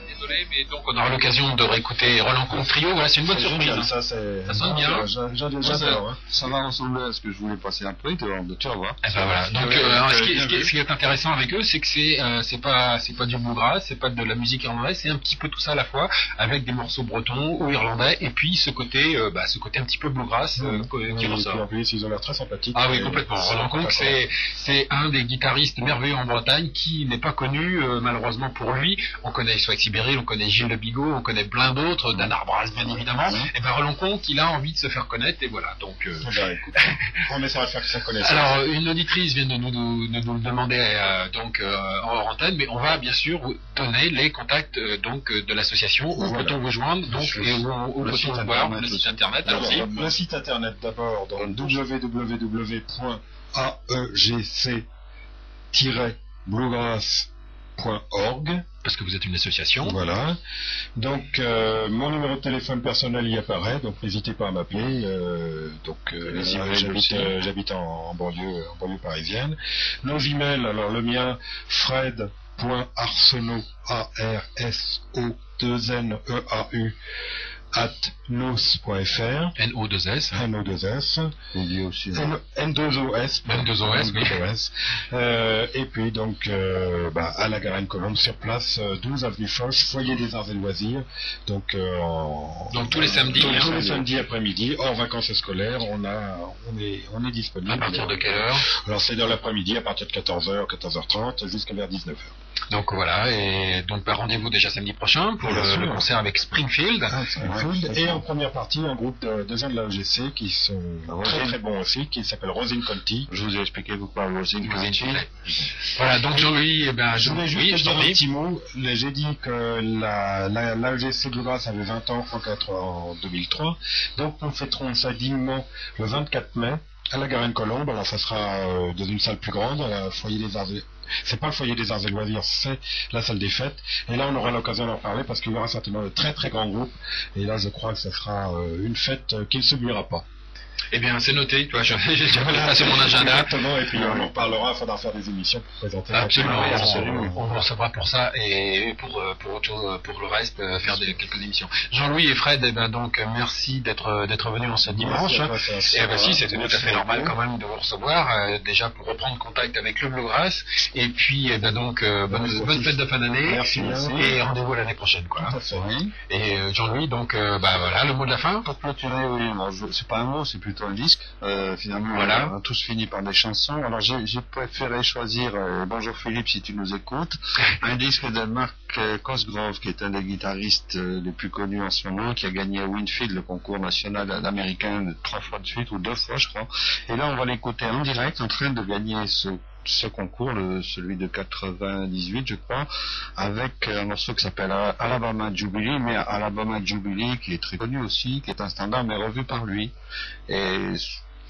Speaker 1: Désolé, mais donc on aura l'occasion de réécouter Roland Comte Trio. Voilà, c'est une bonne surprise.
Speaker 3: Génial,
Speaker 1: Ça sonne bien.
Speaker 3: J'adore. Hein.
Speaker 2: Ça va ressembler à ce que je voulais passer après, tu vas voir.
Speaker 1: Eh ben voilà. Donc, ce qui est intéressant avec eux, c'est que c'est pas du bluegrass, c'est pas de la musique irlandaise, c'est un petit peu tout ça à la fois, avec des morceaux bretons ou irlandais, et puis ce côté un petit peu bluegrass qui ressort.
Speaker 3: En plus, ils ont l'air très sympathiques.
Speaker 1: Ah oui, complètement. Roland Comte, c'est un des guitaristes merveilleux en Bretagne qui n'est pas connu, malheureusement pour lui. On connaît Swag Sibéril, on connaît Gilles Le Bigot, on connaît plein d'autres, Dan Arbras bien évidemment. Et ben Roland Comte, il a envie de se faire connaître, et voilà. Donc,
Speaker 3: écoute, on essaiera de faire que ça connaisse.
Speaker 1: alors, une auditrice vient de nous le demander en hors antenne, mais on va bien sûr vous donner les contacts de l'association où peut-on vous joindre, donc et où peut-on vous voir, le site internet.
Speaker 3: Alors,
Speaker 1: Allons-y.
Speaker 3: le site internet d'abord dans www.aegc-bluegrass.org.
Speaker 1: Parce que vous êtes une association.
Speaker 3: Voilà. Donc mon numéro de téléphone personnel y apparaît, donc n'hésitez pas à m'appeler. J'habite en banlieue parisienne. Nos emails, alors le mien, fred.arsenault, ARSO2NEAU @nos.fr.
Speaker 1: NO2S.
Speaker 3: NO2S.
Speaker 2: On dit aussi.
Speaker 3: N2OS.
Speaker 1: N2OS, oui.
Speaker 3: Et puis donc à la Garenne-Colombe sur place, 12 avenue Foch, foyer des arts et loisirs. Donc
Speaker 1: tous les samedis.
Speaker 3: Tous les samedis après-midi, hors vacances scolaires, on est disponible.
Speaker 1: À partir de quelle heure?
Speaker 3: Alors c'est dans l'après-midi, à partir de 14h, 14h30, jusqu'à vers 19h.
Speaker 1: Donc voilà, et donc rendez-vous déjà samedi prochain pour le concert avec Springfield.
Speaker 3: Et en première partie, un groupe de gens de la EGC qui sont très très bons aussi, qui s'appelle Rosin Conti.
Speaker 2: Je vous ai expliqué pourquoi Rosin Conti.
Speaker 1: Voilà, donc Jean-Louis,
Speaker 3: je voulais juste dire un petit mot. J'ai dit que la EGC Bluegrass avait 20 ans en 2003, donc nous fêterons ça dignement le 24 mai à la Garenne-Colombe. Alors ça sera dans une salle plus grande, à foyer des arts et... C'est pas le foyer des arts et loisirs, c'est la salle des fêtes. Et là, on aura l'occasion d'en parler parce qu'il y aura certainement de très très grands groupes. Et là, je crois que ce sera une fête qui ne s'oubliera pas.
Speaker 1: Eh bien, c'est noté, tu vois, j'ai déjà passé mon agenda.
Speaker 3: Exactement, et puis on en reparlera, il faudra faire des émissions pour présenter.
Speaker 1: Absolument, on vous recevra pour ça et pour autre chose, pour le reste, faire quelques émissions. Jean-Louis et Fred, donc merci d'être venus en ce dimanche. Et si, c'était tout à fait normal quand même de vous recevoir, déjà pour reprendre contact avec le Bluegrass, et puis bonne fête de fin d'année.
Speaker 3: Merci.
Speaker 1: Et rendez-vous l'année prochaine, quoi. Et Jean-Louis, donc voilà, le mot de la fin.
Speaker 2: Pour clôturer, oui, c'est pas un mot, c'est plutôt un disque. Finalement,
Speaker 1: voilà.
Speaker 2: On a tous fini par des chansons. Alors j'ai préféré choisir, bonjour Philippe si tu nous écoutes, un disque de Mark Cosgrove, qui est un des guitaristes les plus connus en ce moment, qui a gagné à Winfield le concours national américain 3 fois de suite, ou 2 fois je crois. Et là on va l'écouter en direct, en train de gagner ce concours, celui de 98 je crois, avec un morceau qui s'appelle Alabama Jubilee, mais Alabama Jubilee qui est très connu aussi, qui est un standard mais revu par lui, et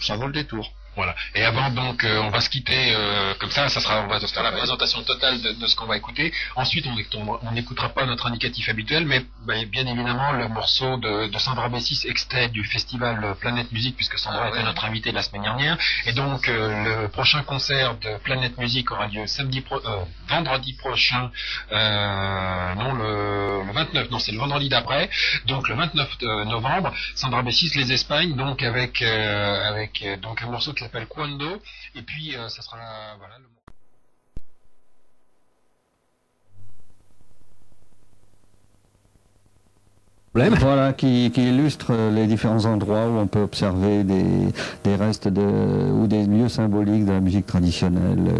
Speaker 2: ça vaut le détour.
Speaker 1: Voilà. Et avant donc, on va se quitter comme ça. On va faire la présentation totale de ce qu'on va écouter. Ensuite, on n'écoutera pas notre indicatif habituel, mais bien évidemment le morceau de Sandra Bessis, extrait du festival Planète Musique, puisque Sandra était notre invitée la semaine dernière. Et donc, le prochain concert de Planète Musique aura lieu vendredi prochain. Non, le 29. Non, c'est le vendredi d'après. Donc le 29 novembre, Sandra Bessis, les Espagnes, donc avec donc un morceau qui s'appelle Cuando, et puis ça sera voilà le...
Speaker 6: Voilà, qui illustre les différents endroits où on peut observer des restes ou des lieux symboliques de la musique traditionnelle.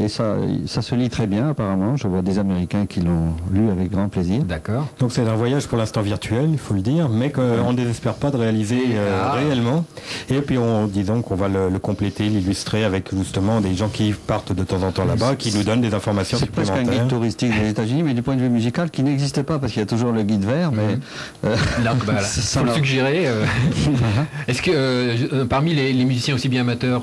Speaker 6: Et ça se lit très bien apparemment. Je vois des Américains qui l'ont lu avec grand plaisir.
Speaker 7: D'accord.
Speaker 3: Donc c'est un voyage pour l'instant virtuel, il faut le dire, mais qu'on ne désespère pas de réaliser réellement. Et puis disons qu'on va le compléter, l'illustrer avec justement des gens qui partent de temps en temps là-bas, qui nous donnent des informations supplémentaires.
Speaker 6: C'est presque un guide touristique des États-Unis, mais du point de vue musical qui n'existait pas, parce qu'il y a toujours le guide vert, mais...
Speaker 7: Faut le suggérer. Est-ce que parmi les musiciens aussi bien amateurs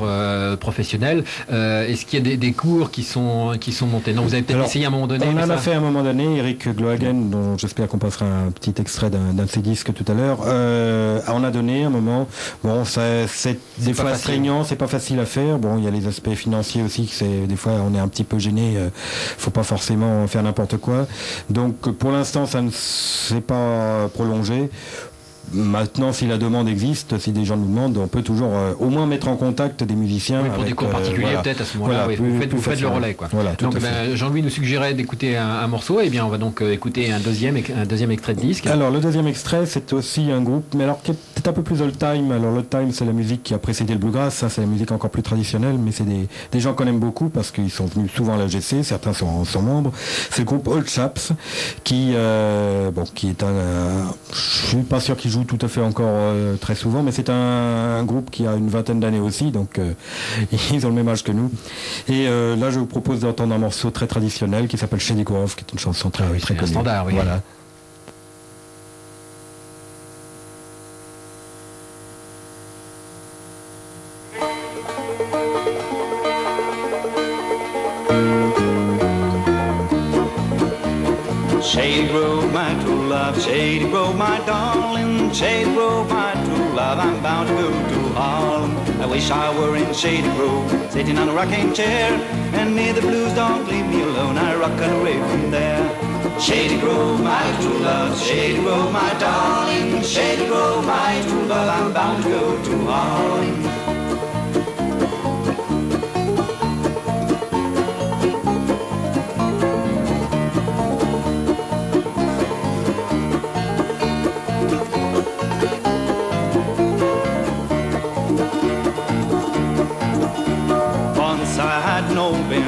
Speaker 7: professionnels, est-ce qu'il y a des cours qui sont montés? Non, vous avez peut-être essayé à un moment donné.
Speaker 3: On en a fait à un moment donné. Eric Glohagen, dont j'espère qu'on passera un petit extrait d'un de ses disques tout à l'heure, on a donné un moment. Bon, c'est des fois astreignant, c'est pas facile à faire. Bon, il y a les aspects financiers aussi. Des fois on est un petit peu gêné. Faut pas forcément faire n'importe quoi. Donc pour l'instant, ça ne s'est pas prolongé. Maintenant, si la demande existe, si des gens nous demandent, on peut toujours au moins mettre en contact des musiciens.
Speaker 7: Oui, pour des cours particuliers, peut-être à ce moment-là.
Speaker 3: Voilà,
Speaker 7: vous faites le relais, quoi.
Speaker 3: Voilà,
Speaker 7: donc, Jean-Louis nous suggérait d'écouter un morceau. Et bien, on va donc écouter un deuxième extrait de disque.
Speaker 3: Alors, le deuxième extrait, c'est aussi un groupe, mais alors qui est peut-être un peu plus old time. Alors, l'old time, c'est la musique qui a précédé le bluegrass. Ça, c'est la musique encore plus traditionnelle, mais c'est des gens qu'on aime beaucoup parce qu'ils sont venus souvent à l'AGC. Certains sont membres. C'est le groupe Old Chaps qui est je suis pas sûr qu'il joue tout à fait encore très souvent, mais c'est un groupe qui a une vingtaine d'années aussi, donc ils ont le même âge que nous. Et là, je vous propose d'entendre un morceau très traditionnel qui s'appelle Shady Grove, qui est une chanson très connue.
Speaker 7: Un standard, oui.
Speaker 3: Voilà.
Speaker 5: Shady Grove, my true love, Shady Grove, my darling, Shady Grove, my true love, I'm bound to go to Harlem. I wish I were in Shady Grove, sitting on a rocking chair, and near the blues don't leave me alone, I rock away from there. Shady Grove, my true love, Shady Grove, my darling, Shady Grove, my true love, I'm bound to go to Harlem.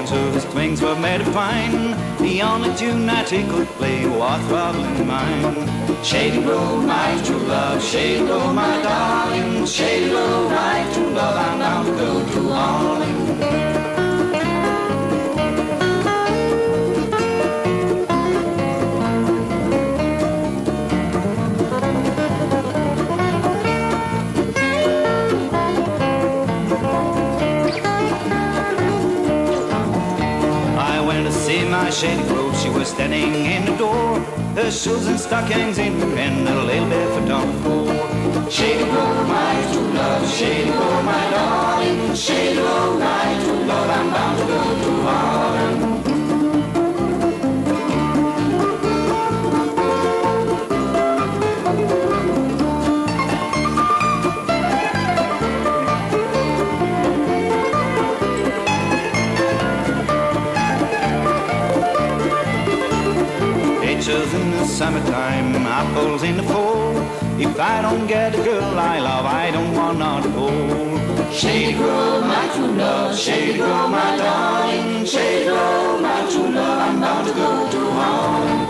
Speaker 5: Whose wings were made of pine. The only tune that he could play was Throbbling Mine. Shady Grove, my true love, Shady Grove, my darling, Shady Grove, my true love, I'm bound to go to Harlem. Shady Grove, she was standing in the door, her shoes and stockings in her hand, a little barefoot on the floor. Shady Grove, my true love, Shady Grove, my darling, Shady Grove, my true love, I'm bound to go to Harlem. In the summertime, apples in the fall. If I don't get a girl I love, I don't want not a pole. Shady Grove, my true love, Shady Grove, my darling, Shady Grove, my true love, I'm bound to go to Harlem.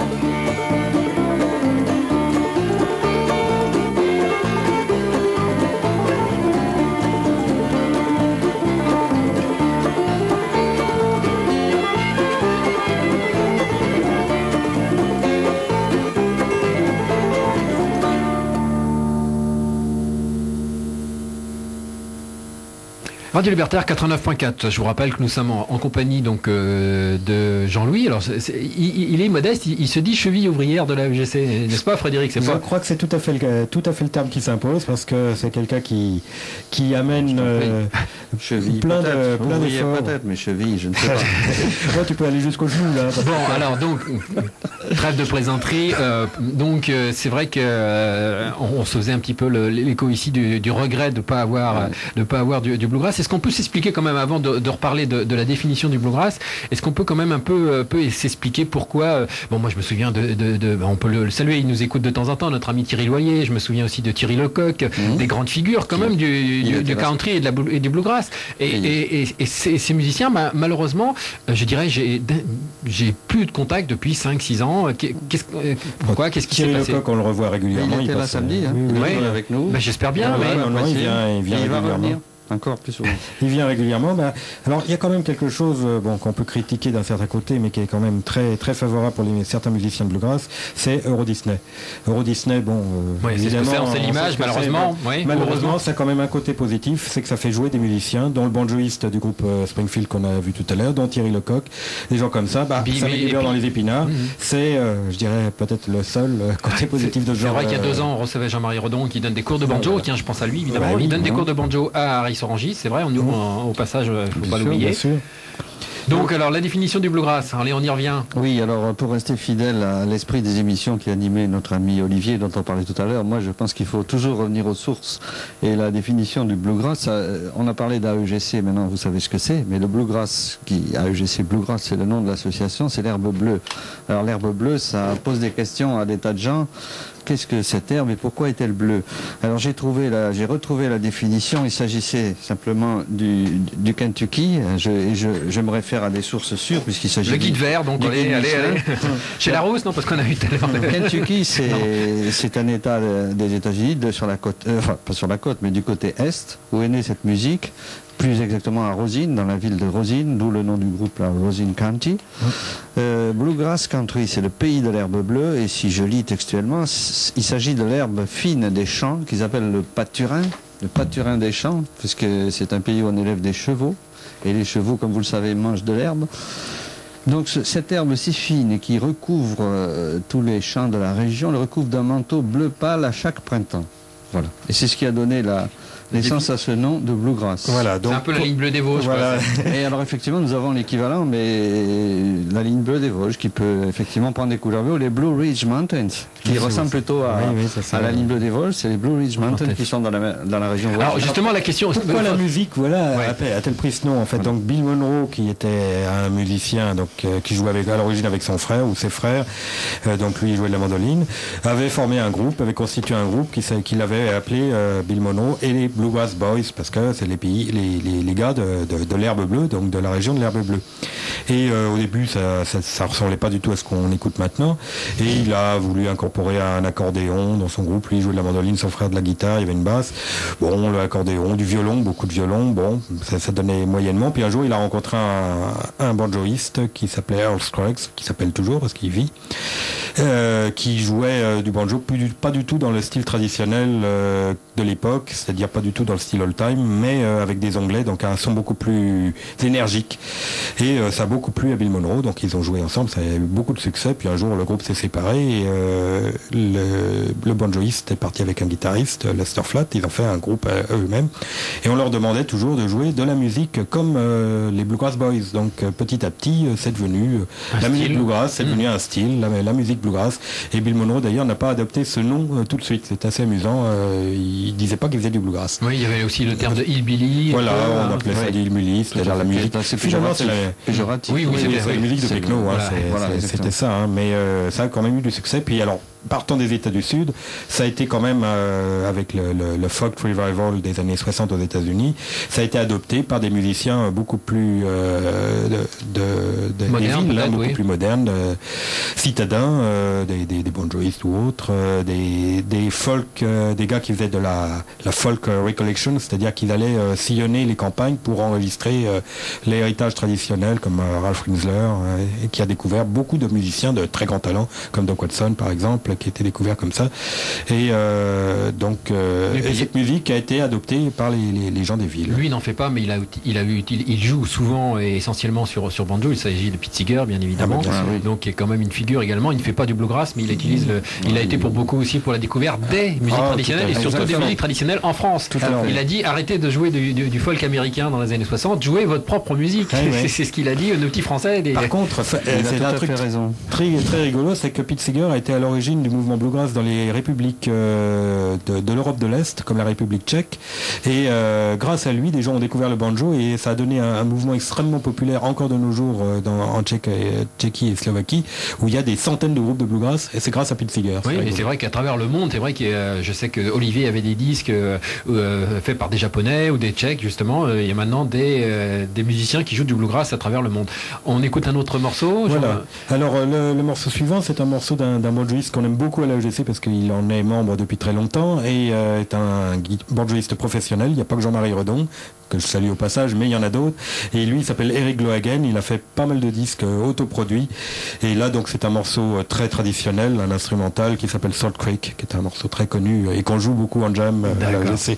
Speaker 7: Radio Libertaire 89.4. Je vous rappelle que nous sommes en compagnie donc de Jean-Louis. Alors il est modeste, il se dit cheville ouvrière de la UGC, n'est-ce pas Frédéric?
Speaker 3: Je crois que c'est tout à fait le terme qui s'impose parce que c'est quelqu'un qui amène
Speaker 6: cheville,
Speaker 3: plein d'efforts.
Speaker 6: Peut-être, mais cheville, je ne sais pas.
Speaker 3: Toi, tu peux aller jusqu'au genou là.
Speaker 7: Bon, alors donc trêve de plaisanterie. Donc c'est vrai que on se faisait un petit peu l'écho ici du regret de pas avoir du bluegrass. Est-ce qu'on peut s'expliquer quand même avant de reparler de la définition du bluegrass? Est-ce qu'on peut quand même un peu s'expliquer pourquoi bon, moi je me souviens on peut le saluer, il nous écoute de temps en temps, notre ami Thierry Loyer. Je me souviens aussi de Thierry Lecoq, des grandes figures quand même du country et du bluegrass. Et ces musiciens, malheureusement, je dirais, j'ai plus de contact depuis 5-6 ans. Pourquoi? Qu'est-ce qui s'est passé?
Speaker 3: Thierry Lecoq, on le revoit régulièrement.
Speaker 6: Il était là samedi, il est avec nous.
Speaker 7: Ben, j'espère bien.
Speaker 3: Il vient régulièrement.
Speaker 6: Encore plus souvent.
Speaker 3: Il vient régulièrement. Alors, il y a quand même quelque chose qu'on peut critiquer d'un certain côté, mais qui est quand même très, très favorable pour certains musiciens de bluegrass, c'est Euro Disney. Euro Disney, évidemment...
Speaker 7: on sait l'image, malheureusement.
Speaker 3: Malheureusement, ça a quand même un côté positif, c'est que ça fait jouer des musiciens, dont le banjoïste du groupe Springfield qu'on a vu tout à l'heure, dont Thierry Lecoq, des gens comme ça, ça met du beurre dans les épinards. C'est, je dirais, peut-être le seul côté positif de ce genre.
Speaker 7: C'est vrai qu'il y a 2 ans, on recevait Jean-Marie Redon qui donne des cours de banjo. Tiens, je pense à lui, évidemment. Il donne des cours de banjo à Harry Sorangis, c'est vrai, au passage, il ne faut pas l'oublier. Donc, alors, la définition du bluegrass, allez, on y revient.
Speaker 6: Oui, alors, pour rester fidèle à l'esprit des émissions qui animait notre ami Olivier, dont on parlait tout à l'heure, moi, je pense qu'il faut toujours revenir aux sources. Et la définition du bluegrass, on a parlé d'AEGC, maintenant, vous savez ce que c'est, mais le bluegrass, AEGC Bluegrass, c'est le nom de l'association, c'est l'herbe bleue. Alors, l'herbe bleue, ça pose des questions à des tas de gens. Qu'est-ce que cette herbe et pourquoi est-elle bleue? Alors j'ai retrouvé la définition. Il s'agissait simplement du Kentucky. Je me réfère à des sources sûres puisqu'il s'agit
Speaker 7: le guide vert. Donc allez. Chez Larousse, non, parce qu'on a vu tout à l'heure.
Speaker 6: Kentucky, c'est un État des États-Unis, sur la côte, pas sur la côte, mais du côté est, où est née cette musique. Plus exactement à Rosine, dans la ville de Rosine, d'où le nom du groupe, là, Rosine County. Bluegrass Country, c'est le pays de l'herbe bleue, et si je lis textuellement, il s'agit de l'herbe fine des champs, qu'ils appellent le pâturin des champs, puisque c'est un pays où on élève des chevaux, et les chevaux, comme vous le savez, mangent de l'herbe. Donc cette herbe si fine et qui recouvre tous les champs de la région, le recouvre d'un manteau bleu pâle à chaque printemps. Voilà. Et c'est ce qui a donné l'essence à ce nom de bluegrass.
Speaker 3: Voilà, donc
Speaker 7: c'est un peu la ligne bleue des Vosges.
Speaker 3: Voilà.
Speaker 6: Et alors effectivement, nous avons l'équivalent, mais la ligne bleue des Vosges qui peut effectivement prendre des couleurs bleues, les Blue Ridge Mountains, qui ressemblent plutôt à la ligne bleue des Vosges, c'est les Blue Ridge Mountains qui sont dans la région Vosges.
Speaker 7: Alors justement, la question...
Speaker 3: Pourquoi la musique a-t-elle pris ce nom en fait? Donc Bill Monroe, qui était un musicien qui jouait à l'origine avec son frère ou ses frères, donc lui il jouait de la mandoline, avait formé un groupe, avait constitué un groupe qu'il avait appelé Bill Monroe et les Bluegrass Boys, parce que c'est les gars de l'herbe bleue, donc de la région de l'herbe bleue. Et au début, ça ressemblait pas du tout à ce qu'on écoute maintenant. Et il a voulu incorporer un accordéon dans son groupe. Lui, il jouait de la mandoline, son frère de la guitare, il y avait une basse. Bon, l'accordéon, du violon, beaucoup de violon. Bon, ça donnait moyennement. Puis un jour, il a rencontré un banjoïste qui s'appelait Earl Scruggs, qui s'appelle toujours parce qu'il vit, qui jouait du banjo, pas du tout dans le style traditionnel de l'époque, c'est-à-dire pas du tout dans le style old-time, mais avec des onglets, donc un son beaucoup plus énergique. Et ça a beaucoup plu à Bill Monroe, donc ils ont joué ensemble, ça a eu beaucoup de succès. Puis un jour, le groupe s'est séparé et le banjoïste est parti avec un guitariste, Lester Flatt. Ils ont fait un groupe eux-mêmes. Et on leur demandait toujours de jouer de la musique comme les Bluegrass Boys. Donc petit à petit, c'est devenu la musique bluegrass, c'est devenu un style, la musique bluegrass. Et Bill Monroe, d'ailleurs, n'a pas adopté ce nom tout de suite. C'est assez amusant. Il disait pas qu'il faisait du bluegrass.
Speaker 7: Oui, il y avait aussi le terme de hillbilly.
Speaker 3: Voilà, on appelait ça du hillbilly, c'est-à-dire la musique.
Speaker 6: Finalement, c'est péjoratif.
Speaker 3: Oui, c'est la musique de techno. C'était ça. Mais ça a quand même eu du succès. Puis alors, partant des États du Sud, ça a été quand même avec le folk revival des années 60 aux États-Unis, ça a été adopté par des musiciens beaucoup plus
Speaker 7: modernes,
Speaker 3: beaucoup plus modernes, citadins, des banjoïstes ou autres, des folk, des gars qui faisaient de la folk recollection, c'est-à-dire qu'ils allaient sillonner les campagnes pour enregistrer l'héritage traditionnel, comme Ralph Rinsler, et qui a découvert beaucoup de musiciens de très grand talent, comme Doc Watson par exemple,
Speaker 8: simple qui a été découvert comme ça. Et cette musique a été adoptée par les gens des villes.
Speaker 7: Lui n'en fait pas, mais il joue souvent et essentiellement sur banjo. Il s'agit de Pete Seeger, bien évidemment, donc qui est quand même une figure également. Il ne fait pas du bluegrass, mais il utilise il a été pour beaucoup aussi pour la découverte des musiques traditionnelles et surtout des musiques traditionnelles en France. Il a dit arrêtez de jouer du folk américain dans les années 60, jouez votre propre musique. C'est ce qu'il a dit, nos petits Français.
Speaker 8: Par contre, c'est un truc très, très rigolo, c'est que Pete Seeger a été à l'origine du mouvement bluegrass dans les républiques de l'Europe de l'Est, comme la République tchèque. Et grâce à lui, des gens ont découvert le banjo et ça a donné un mouvement extrêmement populaire encore de nos jours en Tchéquie et Slovaquie, où il y a des centaines de groupes de bluegrass, et c'est grâce à Pete Seeger.
Speaker 7: Oui, et c'est vrai qu'à travers le monde, c'est vrai que je sais que Olivier avait des disques faits par des Japonais ou des Tchèques, justement. Il y a maintenant des musiciens qui jouent du bluegrass à travers le monde. On écoute un autre morceau.
Speaker 8: Voilà. Alors le morceau suivant, c'est un morceau d'un banjoiste qu'on aime beaucoup à la EGC parce qu'il en est membre depuis très longtemps et est un banjoiste professionnel. Il n'y a pas que Jean-Marie Redon, que je salue au passage, mais il y en a d'autres. Et lui, il s'appelle Eric Lohagen. Il a fait pas mal de disques autoproduits. Et là, donc, c'est un morceau très traditionnel, un instrumental qui s'appelle Salt Creek, qui est un morceau très connu et qu'on joue beaucoup en jam à la EGC.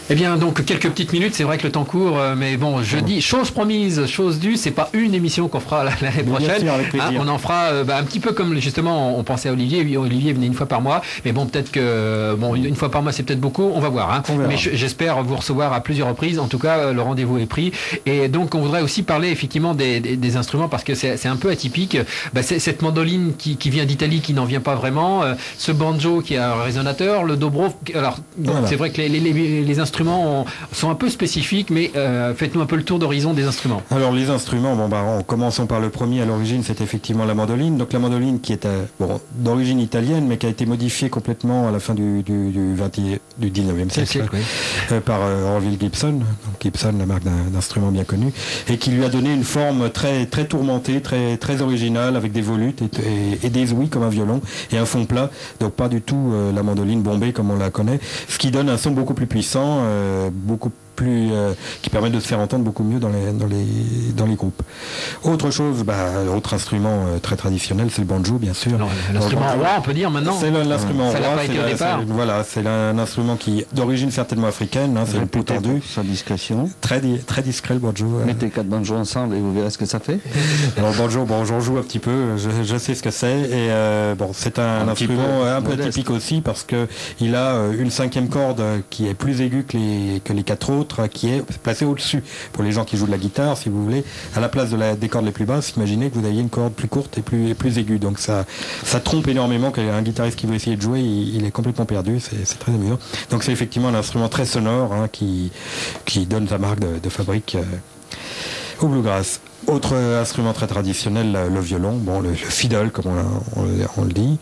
Speaker 7: Eh bien, donc, quelques petites minutes, c'est vrai que le temps court, mais bon, je dis, chose promise, chose due, c'est pas une émission qu'on fera l'année prochaine.
Speaker 8: Sûr, avec plaisir.
Speaker 7: On en fera un petit peu comme, justement, on pensait à Olivier. Olivier venait une fois par mois, mais bon, peut-être que, une fois par mois, c'est peut-être beaucoup, on va voir. Mais j'espère vous recevoir à plusieurs reprises. En tout cas, le rendez-vous est pris. Et donc, on voudrait aussi parler, effectivement, des instruments, parce que c'est un peu atypique. Cette mandoline qui vient d'Italie, qui n'en vient pas vraiment, ce banjo qui a un résonateur, le dobro. Alors, bon, c'est vrai que les instruments instruments sont un peu spécifiques, mais faites-nous un peu le tour d'horizon des instruments.
Speaker 8: Alors les instruments, en commençant par le premier, à l'origine c'est effectivement la mandoline. Donc la mandoline qui est d'origine italienne, mais qui a été modifiée complètement à la fin du 19e siècle par Orville Gibson. Donc Gibson, la marque d'instruments bien connue, et qui lui a donné une forme très, très tourmentée, très, très originale, avec des volutes et des ouïes comme un violon, et un fond plat, donc pas du tout la mandoline bombée comme on la connaît, ce qui donne un son beaucoup plus puissant, beaucoup plus qui permet de se faire entendre beaucoup mieux dans les groupes. Autre chose, autre instrument très traditionnel, c'est le banjo, bien sûr.
Speaker 7: L'instrument roi, on peut dire maintenant.
Speaker 8: C'est l'instrument roi.
Speaker 7: Ça l'a pas été au départ.
Speaker 8: Voilà, c'est un instrument qui d'origine certainement africaine. C'est le pot tendu.
Speaker 6: Sa discrétion.
Speaker 8: Très discret le banjo.
Speaker 6: Mettez 4 banjos ensemble et vous verrez ce que ça fait.
Speaker 8: Alors banjo, j'en joue un petit peu. Je sais ce que c'est et c'est un instrument un peu atypique aussi parce que il a une 5e corde qui est plus aiguë que les 4 autres, qui est placée au-dessus. Pour les gens qui jouent de la guitare, si vous voulez, à la place des cordes les plus basses, imaginez que vous aviez une corde plus courte et plus aiguë. Donc ça trompe énormément. Qu'un guitariste qui veut essayer de jouer, il est complètement perdu. C'est très amusant. Donc c'est effectivement un instrument très sonore qui donne sa marque de fabrique au bluegrass. Autre instrument très traditionnel, le violon, le fiddle comme on le dit.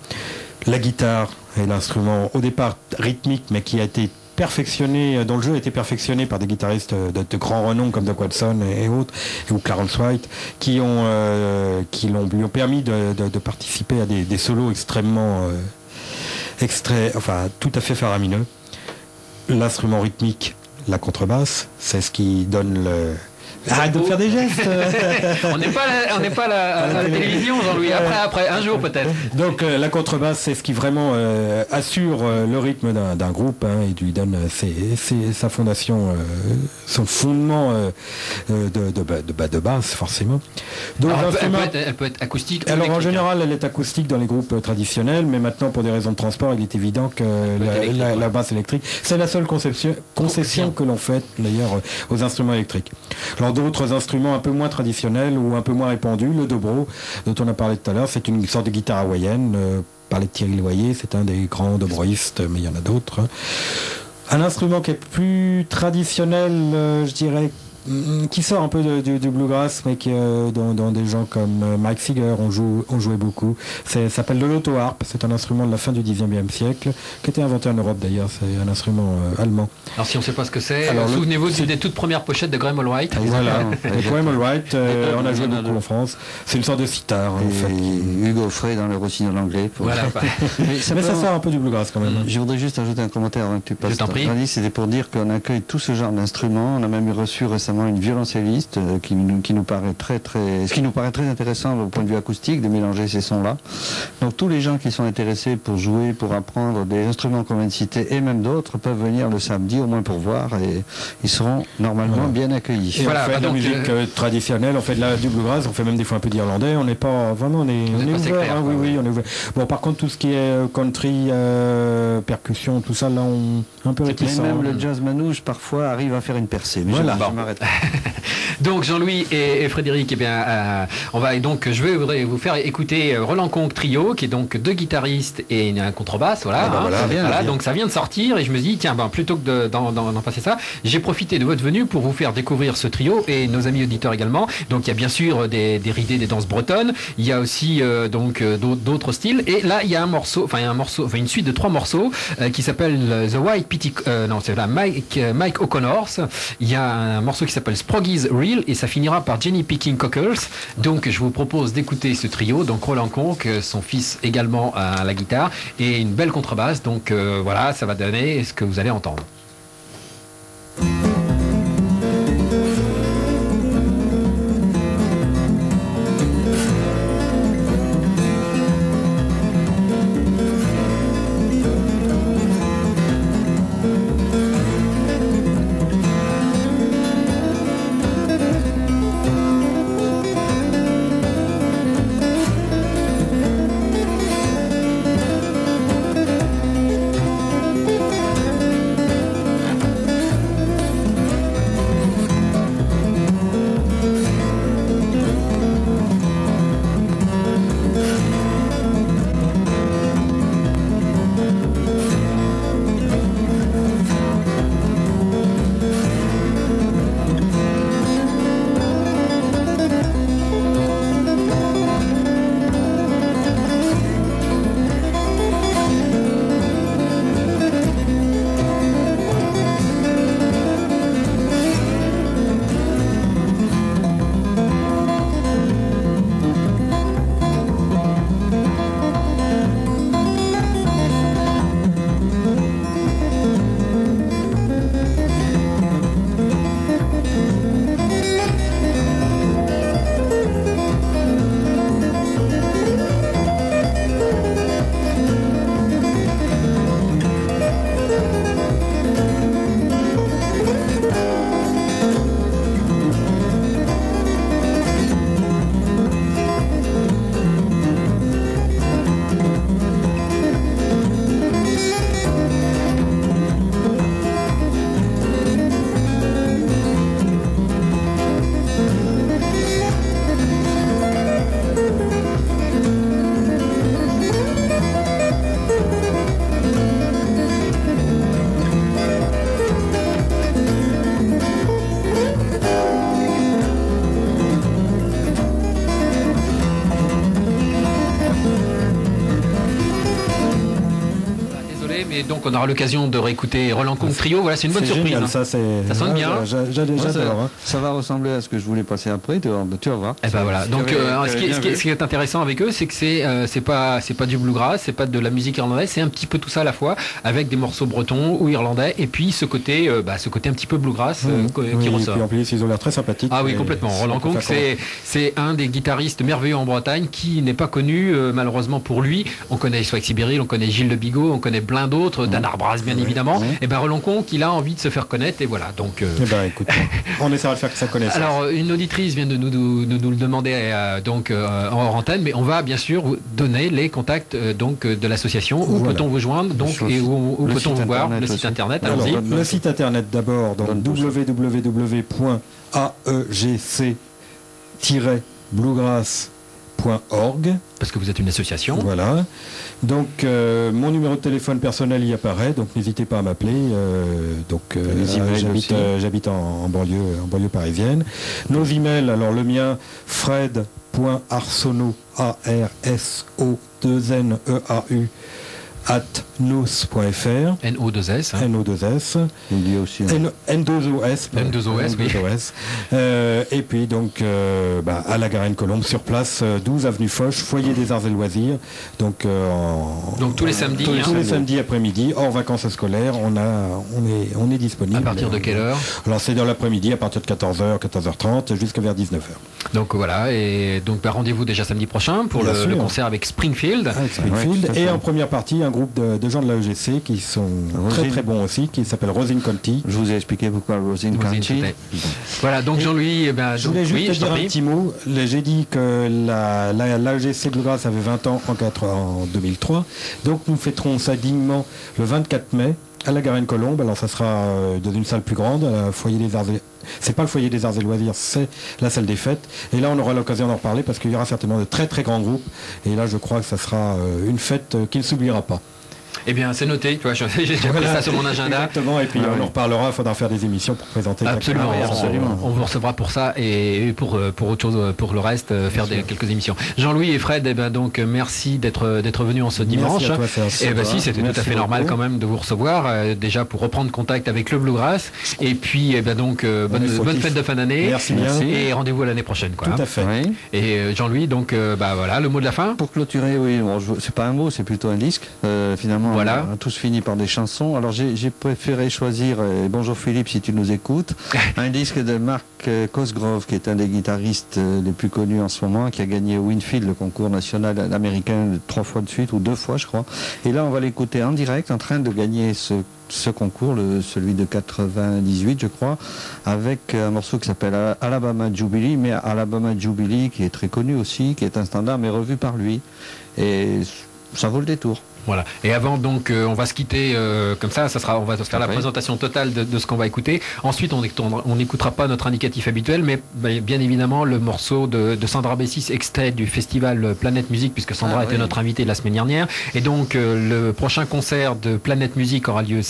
Speaker 8: La guitare est l'instrument au départ rythmique, mais qui a été perfectionné, dont le jeu a été perfectionné par des guitaristes de grand renom comme Doc Watson et autres, ou Clarence White, qui lui ont permis de participer à des solos extrêmement tout à fait faramineux. L'instrument rythmique, la contrebasse, c'est ce qui donne le... Arrête de faire des gestes.
Speaker 7: On n'est pas à la télévision, Jean-Louis. Après, un jour peut-être.
Speaker 8: Donc la contrebasse, c'est ce qui vraiment assure le rythme d'un groupe et lui donne sa fondation, son fondement de basse forcément. Donc
Speaker 7: elle peut être acoustique.
Speaker 8: Alors en général, elle est acoustique dans les groupes traditionnels, mais maintenant pour des raisons de transport, il est évident que la basse électrique, c'est la seule concession que l'on fait d'ailleurs aux instruments électriques. Alors d'autres instruments un peu moins traditionnels ou un peu moins répandus, le dobro, dont on a parlé tout à l'heure, c'est une sorte de guitare hawaïenne, parlait de Thierry Loyer, c'est un des grands dobroïstes, mais il y en a d'autres. Un instrument qui est plus traditionnel, je dirais, qui sort un peu du bluegrass, mais qui dans des gens comme Mike Seeger on jouait beaucoup. Ça s'appelle le l'auto-harpe. C'est un instrument de la fin du 19e siècle, qui était inventé en Europe d'ailleurs. C'est un instrument allemand.
Speaker 7: Alors si on ne sait pas ce que c'est, souvenez-vous des toutes premières pochettes de Graham Allwright.
Speaker 8: Voilà, Graham Allwright, on a joué beaucoup en France. C'est une sorte de sitar en fait.
Speaker 6: Hugo Frey dans le rossignol anglais.
Speaker 7: Voilà.
Speaker 8: Mais ça sort un peu du bluegrass quand même.
Speaker 6: Je voudrais juste ajouter un commentaire avant que tu passes. C'était pour dire qu'on accueille tout ce genre d'instruments. On a même reçu récemment une violoncelliste qui nous paraît très intéressant au point de vue acoustique de mélanger ces sons-là. Donc tous les gens qui sont intéressés pour jouer, pour apprendre des instruments qu'on vient de citer et même d'autres peuvent venir le samedi au moins pour voir et ils seront normalement bien accueillis.
Speaker 8: Et on fait de la musique traditionnelle, on fait du bluegrass, on fait même des fois un peu d'irlandais, on n'est pas vraiment, on est ouvert. Oui, on est ouvert. Bon, par contre tout ce qui est country, percussion, tout ça là on est un peu réticent.
Speaker 6: Même le jazz manouche parfois arrive à faire une percée. Mais
Speaker 8: voilà.
Speaker 6: Je m'arrête.
Speaker 7: Donc Jean-Louis et Frédéric, je vais vous faire écouter Roland Conque Trio, qui est donc 2 guitaristes et un contrebasse, donc ça vient de sortir et je me dis tiens plutôt que d'en passer ça, j'ai profité de votre venue pour vous faire découvrir ce trio et nos amis auditeurs également. Donc il y a bien sûr des ridés, des danses bretonnes, il y a aussi d'autres styles et là il y a une suite de 3 morceaux qui s'appelle The White Pity, Mike O'Connors. Il y a un morceau qui s'appelle Sproggy's Reel et ça finira par Jenny Picking Cockles. Donc je vous propose d'écouter ce trio, donc Roland Conque, son fils également à la guitare et une belle contrebasse. Donc voilà, ça va donner ce que vous allez entendre. Et donc on aura l'occasion de réécouter Roland Kong Trio. Voilà, c'est une bonne surprise.
Speaker 8: Génial,
Speaker 7: hein.
Speaker 8: ça
Speaker 7: sonne bien.
Speaker 8: J'adore.
Speaker 6: Ça va ressembler à ce que je voulais passer après, tu vas voir.
Speaker 7: Et ben voilà. Donc ce qui est intéressant avec eux, c'est que c'est pas du bluegrass, c'est pas de la musique irlandaise, c'est un petit peu tout ça à la fois, avec des morceaux bretons ou irlandais, et puis ce côté un petit peu bluegrass qui ressort.
Speaker 8: Et puis en plus, ils ont l'air très sympathiques.
Speaker 7: Ah oui, complètement. Roland Kong, c'est un des guitaristes merveilleux en Bretagne qui n'est pas connu malheureusement pour lui. On connaît Swag Sibiril, on connaît Gilles de Bigot, on connaît plein d'autres, Dan Arbras bien évidemment. Et ben Roland Kong, il a envie de se faire connaître et voilà. Donc
Speaker 8: écoute, on essaiera de faire que ça connaisse.
Speaker 7: Alors une auditrice vient de nous le demander en hors antenne, mais on va bien sûr vous donner les contacts de l'association. Où peut-on vous joindre et où peut-on vous voir? Le site internet.
Speaker 8: Alors, le site internet d'abord, donc www.aegc-bluegrass.org.
Speaker 7: Parce que vous êtes une association.
Speaker 8: Voilà. Donc mon numéro de téléphone personnel y apparaît, donc n'hésitez pas à m'appeler. J'habite en banlieue parisienne. Nos emails, alors le mien, fred.arsenault, ARSO2NEAU @nos.fr.
Speaker 7: NO2S.
Speaker 8: NO2S.
Speaker 6: Il dit aussi.
Speaker 8: N2OS.
Speaker 7: M2OS, oui.
Speaker 8: Et puis donc à la Garenne-Colombe, sur place, 12 avenue Foch, foyer des arts et loisirs. Donc
Speaker 7: tous les samedis.
Speaker 8: Tous les samedis après-midi, hors vacances scolaires, on est disponible.
Speaker 7: À partir de quelle heure?
Speaker 8: Alors c'est dans l'après-midi, à partir de 14h, 14h30, jusqu'à vers 19h.
Speaker 7: Donc voilà, et donc rendez-vous déjà samedi prochain pour le concert avec Springfield.
Speaker 8: Et en première partie, un groupe de gens de la EGC qui sont très très bons aussi, qui s'appelle Rosin Conti.
Speaker 6: Je vous ai expliqué pourquoi Rosin Conti.
Speaker 7: Voilà, donc Jean-Louis,
Speaker 8: je voulais juste te dire un petit mot. J'ai dit que la EGC Bluegrass avait 20 ans en 2003, donc nous fêterons ça dignement le 24 mai à la Garenne-Colombe. Alors ça sera dans une salle plus grande, foyer des arts. C'est pas le foyer des arts et loisirs, c'est la salle des fêtes. Et là, on aura l'occasion d'en reparler parce qu'il y aura certainement de très très grands groupes. Et là, je crois que ça sera une fête qui ne s'oubliera pas.
Speaker 7: Eh bien, c'est noté. Tu vois, j'ai déjà pris ça sur mon agenda.
Speaker 8: Exactement. Et puis on en reparlera. Il faudra faire des émissions pour présenter.
Speaker 7: Absolument. On vous recevra pour ça et pour autre chose, pour le reste, faire quelques émissions. Jean-Louis et Fred, donc merci d'être venus en ce dimanche.
Speaker 8: Merci à toi,
Speaker 7: c'était tout à fait normal quand même de vous recevoir déjà pour reprendre contact avec le Bluegrass. Et puis bonne fête de fin d'année.
Speaker 8: Merci bien.
Speaker 7: Et rendez-vous à l'année prochaine.
Speaker 8: Tout à fait.
Speaker 6: Oui.
Speaker 7: Et Jean-Louis, donc voilà le mot de la fin.
Speaker 6: Pour clôturer, oui. Bon, c'est pas un mot, c'est plutôt un disque. Finalement.
Speaker 7: Voilà.
Speaker 6: On a tous fini par des chansons. Alors j'ai préféré choisir, bonjour Philippe si tu nous écoutes, un disque de Mark Cosgrove, qui est un des guitaristes les plus connus en ce moment, qui a gagné Winfield, le concours national américain 3 fois de suite, ou 2 fois je crois. Et là on va l'écouter en direct, en train de gagner ce concours, celui de 98 je crois, avec un morceau qui s'appelle Alabama Jubilee, mais Alabama Jubilee qui est très connu aussi, qui est un standard mais revu par lui. Et ça vaut le détour.
Speaker 7: Voilà. Et avant, donc, on va se quitter comme ça. On va faire la présentation totale de ce qu'on va écouter. Ensuite, on n'écoutera pas notre indicatif habituel, mais bien évidemment le morceau de Sandra Bessis, extrait du festival Planète Musique, puisque Sandra était notre invitée la semaine dernière. Et donc, le prochain concert de Planète Musique aura lieu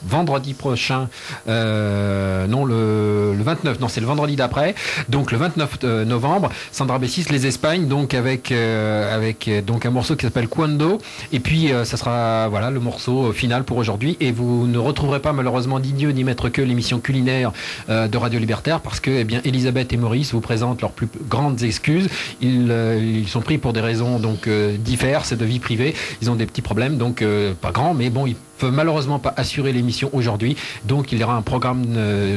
Speaker 7: vendredi prochain. Non, le 29. Non, c'est le vendredi d'après. Donc, le 29 novembre, Sandra Bessis, Les Espagnes, donc avec donc un morceau qui s'appelle Cuando. Et puis ça sera le morceau final pour aujourd'hui, et vous ne retrouverez pas malheureusement ni Dieu ni Maître Que, l'émission culinaire de Radio Libertaire, parce que Elisabeth et Maurice vous présentent leurs plus grandes excuses. Ils sont pris pour des raisons donc diverses et de vie privée. Ils ont des petits problèmes, donc pas grands, mais bon, ils peuvent malheureusement pas assurer l'émission aujourd'hui, donc il y aura un programme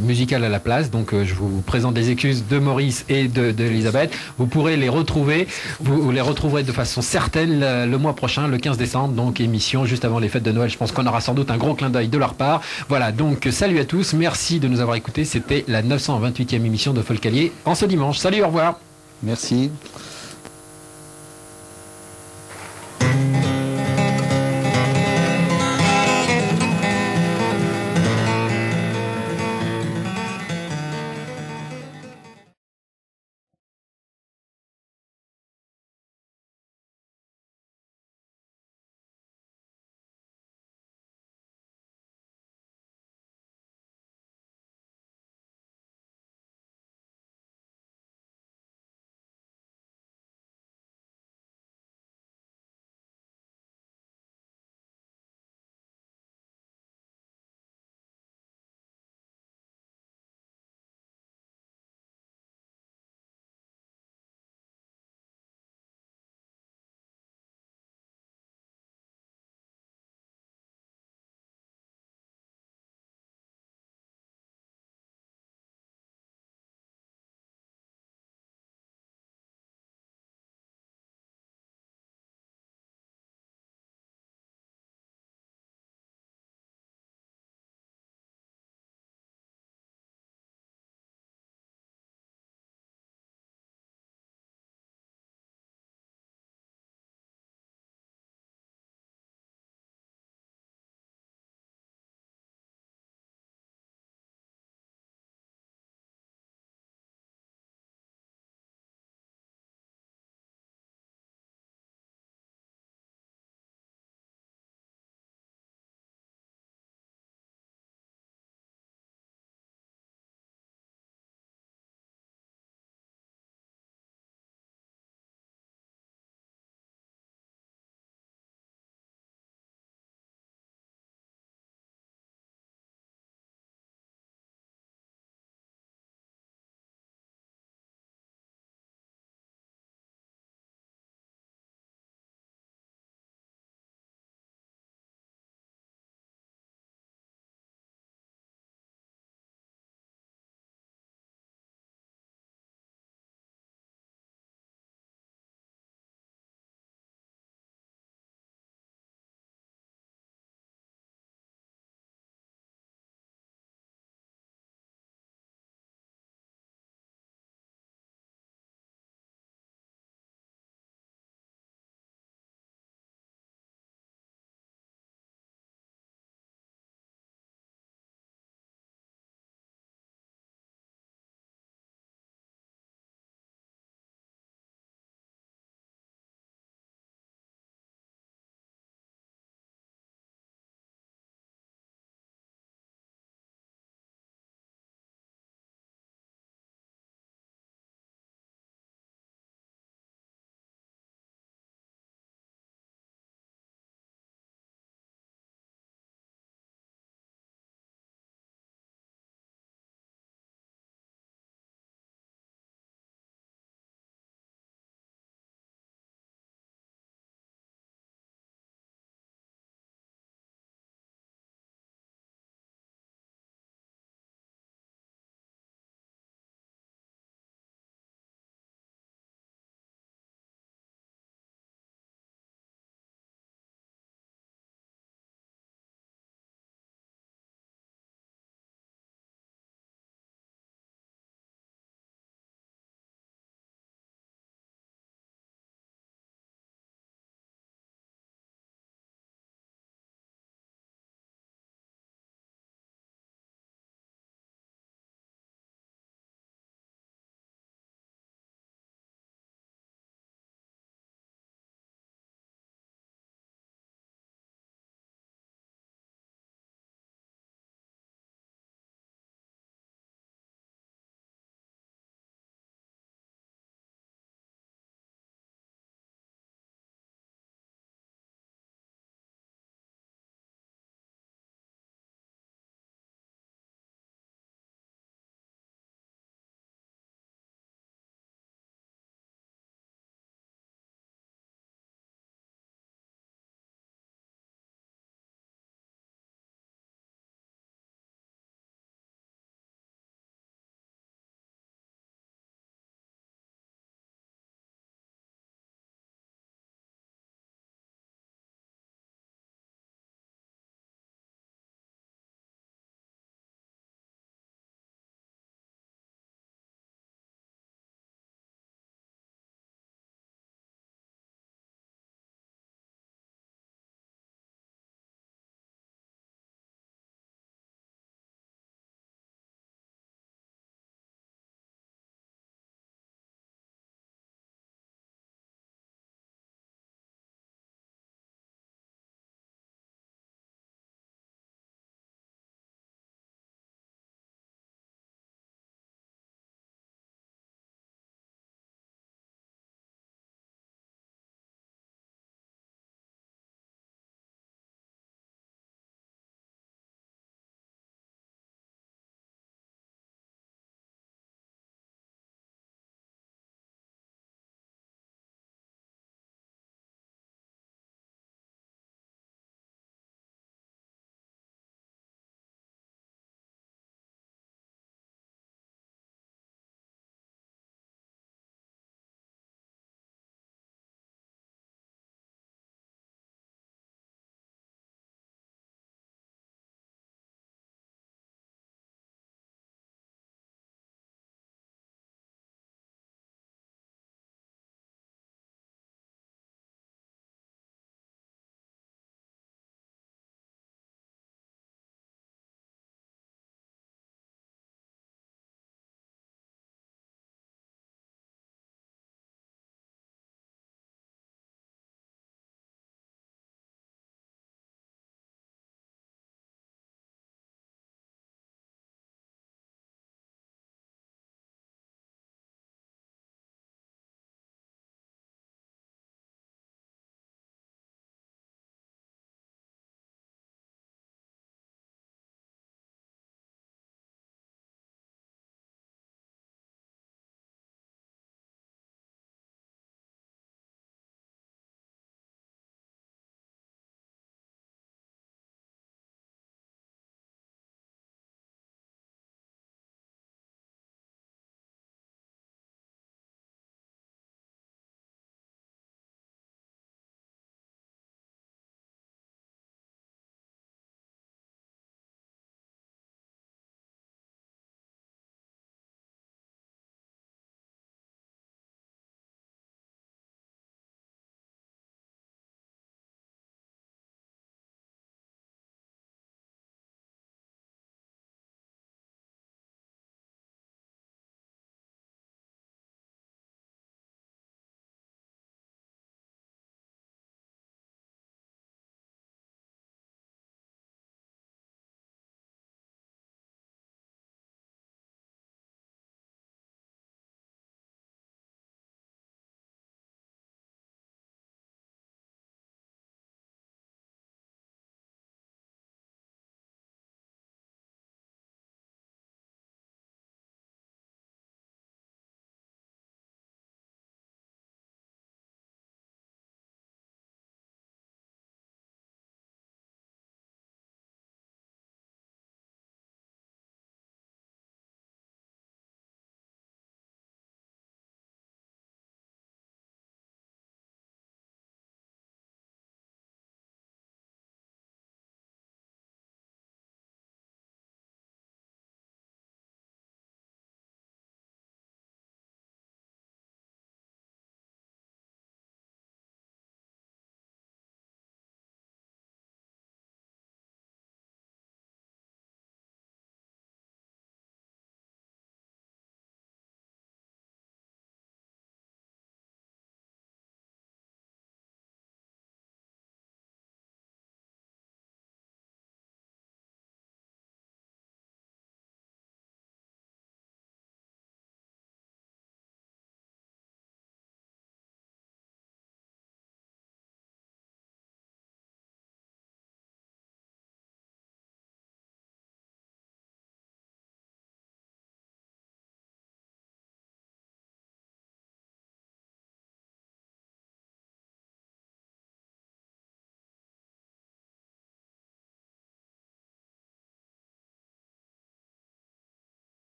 Speaker 7: musical à la place. Donc je vous présente des excuses de Maurice et d'Elisabeth. Vous pourrez les retrouver, vous les retrouverez de façon certaine le mois prochain, le 15 décembre, donc émission juste avant les fêtes de Noël. Je pense qu'on aura sans doute un gros clin d'œil de leur part. Voilà, donc salut à tous, merci de nous avoir écoutés. C'était la 928e émission de Folcalier en ce dimanche. Salut, au revoir.
Speaker 6: Merci.